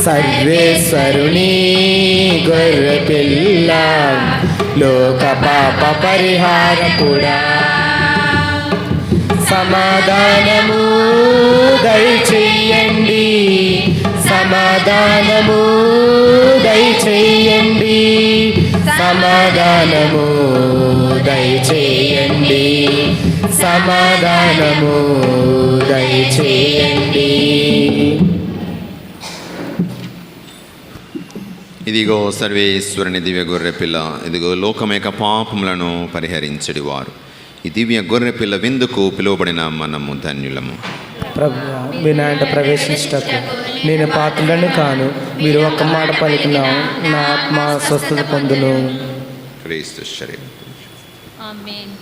సర్వేశ్వరుని గొర్రె పిల్ల లోక పాప పరిహారకుడా సమాధానము దయచేయండి సమాధానము దయచేయండి సమాధానము దయచేయండి సమాధానము దయచేయండి. ఇదిగో సర్వేశ్వరుని దివ్య గొర్రెపిల్ల, ఇదిగో లోకం యొక్క పాపములను పరిహరించడి వారు. ఈ దివ్య గొర్రెపిల్ల విందుకు పిలువబడిన మనము ధన్యులము. ప్రభువా, మీ నాయన ప్రవేశించటకు నేను పాత్రులను కాను. మీరు ఒక్క మాట పలికిన నా ఆత్మ స్వస్థత పొందును. క్రీస్తు శరీరం. ఆమేన్.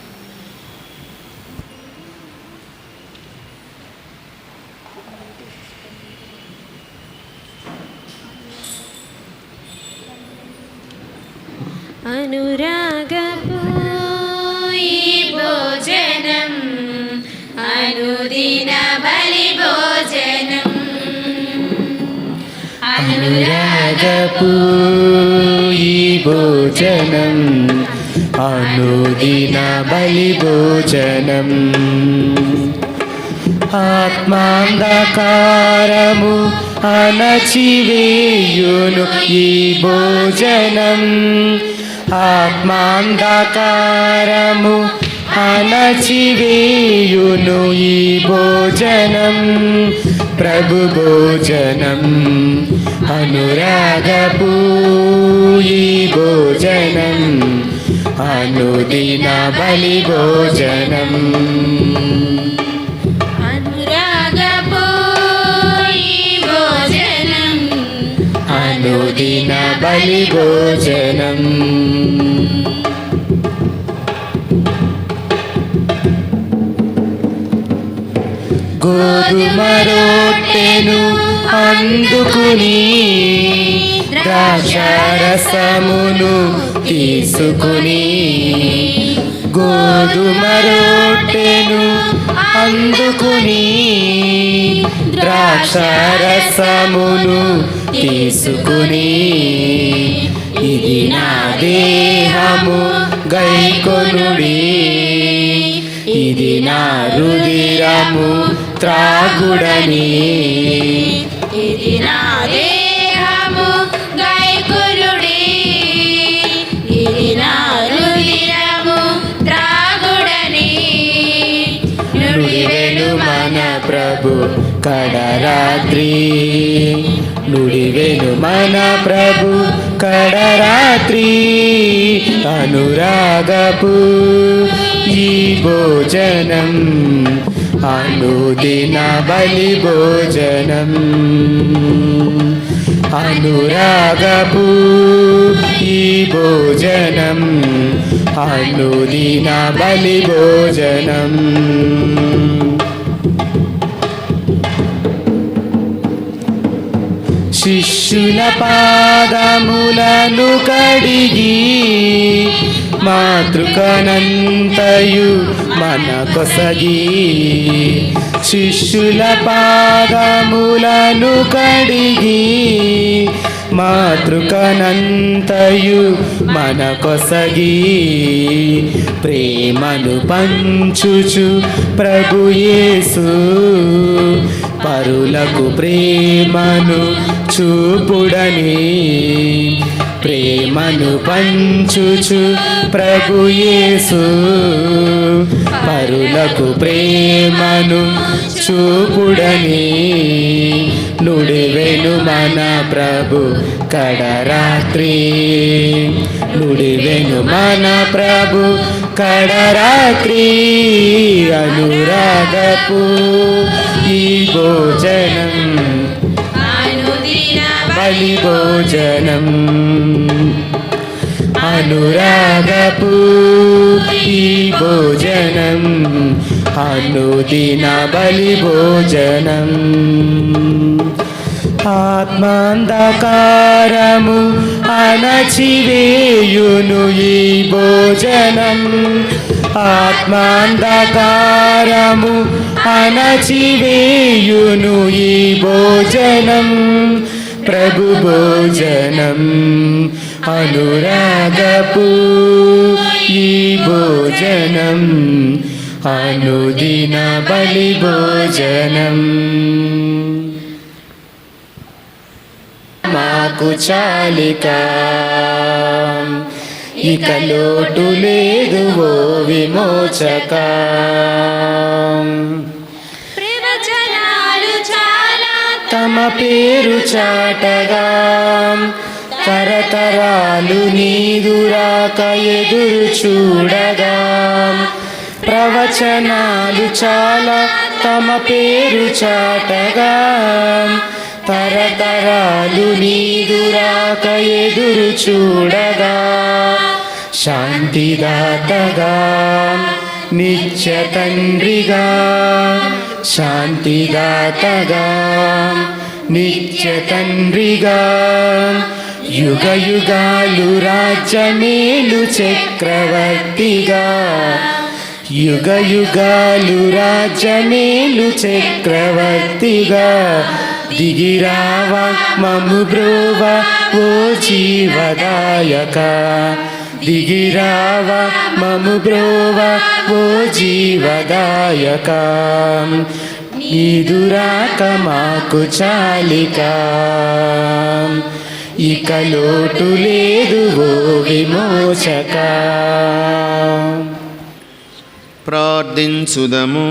అనురాగపు ఈ భోజనం అనుదిన బలి భోజనం అనురాగపు ఈ భోజనం అనుదిన బలి భోజనం ఆత్మాంధకారము అణచివేయును ఈ భోజనం ఆత్మాంధకారము అణచివేయును ఈ భోజనం ప్రభు భోజనం అనురాగపు ఈ భోజనం అనుదిన బలి భోజనం అనురాగపు ఈ భోజనం అనుదిన బలి భోజనం గోధుమ రొట్టెను అందుకుని ద్రాక్షారసమును తీసుకుని గోధుమ రొట్టెను అందుకుని ద్రాక్షారసమును తీసుకుని ఇది నా దేహము గైకొనుడి ఇది నా రుధిరము త్రాగుడని ఇది నా దేహము గైకొనుడి ఇది నా రుధిరము త్రాగుడని నుడివెను మన ప్రభు కడరాత్రి నుడివెను మన ప్రభు కడరాత్రి అనురాగపు ఈ భోజనం అనుదిన బలి భోజనం అనురాగపు ఈ భోజనం అనుదిన బలి భోజనం శిష్యుల పాదములను కడిగి మాతృకనంతయు మన కొసగి శిష్యుల పాదములను కడిగి మాతృకనంతయు మన కొసగి ప్రేమను పంచుచు ప్రభు యేసు పరులకు ప్రేమను చూపుడని ప్రేమను పంచుచు ప్రభు యేసు పరులకు ప్రేమను చూపుడని నుడివెను మన ప్రభు కడరాత్రి నుడివెను మన ప్రభు కడరాత్రి అనురాగపు ఈ భోజనం బలి భోజనం అనురాగపు ఈ భోజనం అనుదిన బలి భోజనం ఆత్మాంధకారము అణచివేయును ఈ భోజనం ఆత్మాంధకారము అణచివేయును ఈ భోజనం ప్రభు భోజనం అనురాగపు ఈ భోజనం అనుదిన బలి భోజనం మాకు చాలిక ఇక లోటు లేదు ఓ విమోచక తమ పేరు చాటగా తరతరాలు నీదురాక ఎదురు చూడగా ప్రవచనాలు చాలా తమ పేరు చాటగా తరతరాలు నీదురాక ఎదురు చూడగా శాంతిదాతగా నిత్య తండ్రిగా శాంతిదాతగా నిత్య తండ్రిగా యుగ యుగాలు రాజ్యమేలు చక్రవర్తిగా యుగ యుగాలు రాజ్యమేలు చక్రవర్తిగా దిగిరావా మము బ్రోవ ఓ జీవదాయక దిగిరావా మము బ్రోవ ఓ జీవదాయక నీదురాక మాకు చాలిక ఇక లోటు లేదు ఓ విమోచక ప్రార్థించుదము.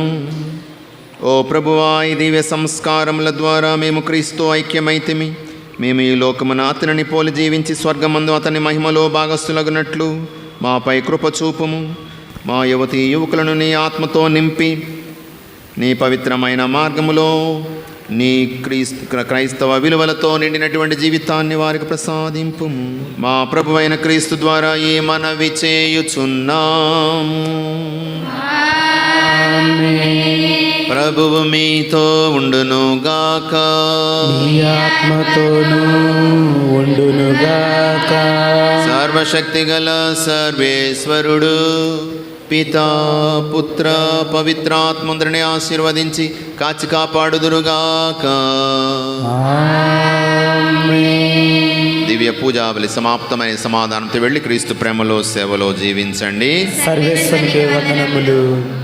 ఓ ప్రభువా, ఈ దివ్య సంస్కారముల ద్వారా మేము క్రీస్తు ఐక్యమైతిమి. మేము ఈ లోకమున అతనిని పోలి జీవించి స్వర్గమందు అతని మహిమలో భాగస్థులగునట్లు మాపై కృప చూపుము. మా యువతీ యువకులను నీ ఆత్మతో నింపి నీ పవిత్రమైన మార్గములో నీ క్రైస్తవ విలువలతో నిండినటువంటి జీవితాన్ని వారికి ప్రసాదింపుము. మా ప్రభువైన క్రీస్తు ద్వారా ఈ మనవి చేయుచున్నాము. ప్రభువు మీతో ఉండునుగాక. నీ ఆత్మతోనూ ఉండునుగాక. సర్వశక్తి గల సర్వేశ్వరుడు పితా పుత్ర పవిత్రాత్మందరిని ఆశీర్వదించి కాచి కాపాడుదురుగాక. దివ్య పూజాబలి సమాప్తమైన సమాధానంతో వెళ్ళి క్రీస్తు ప్రేమలో సేవలో జీవించండి. సర్వేశ్వరునికి వందనములు.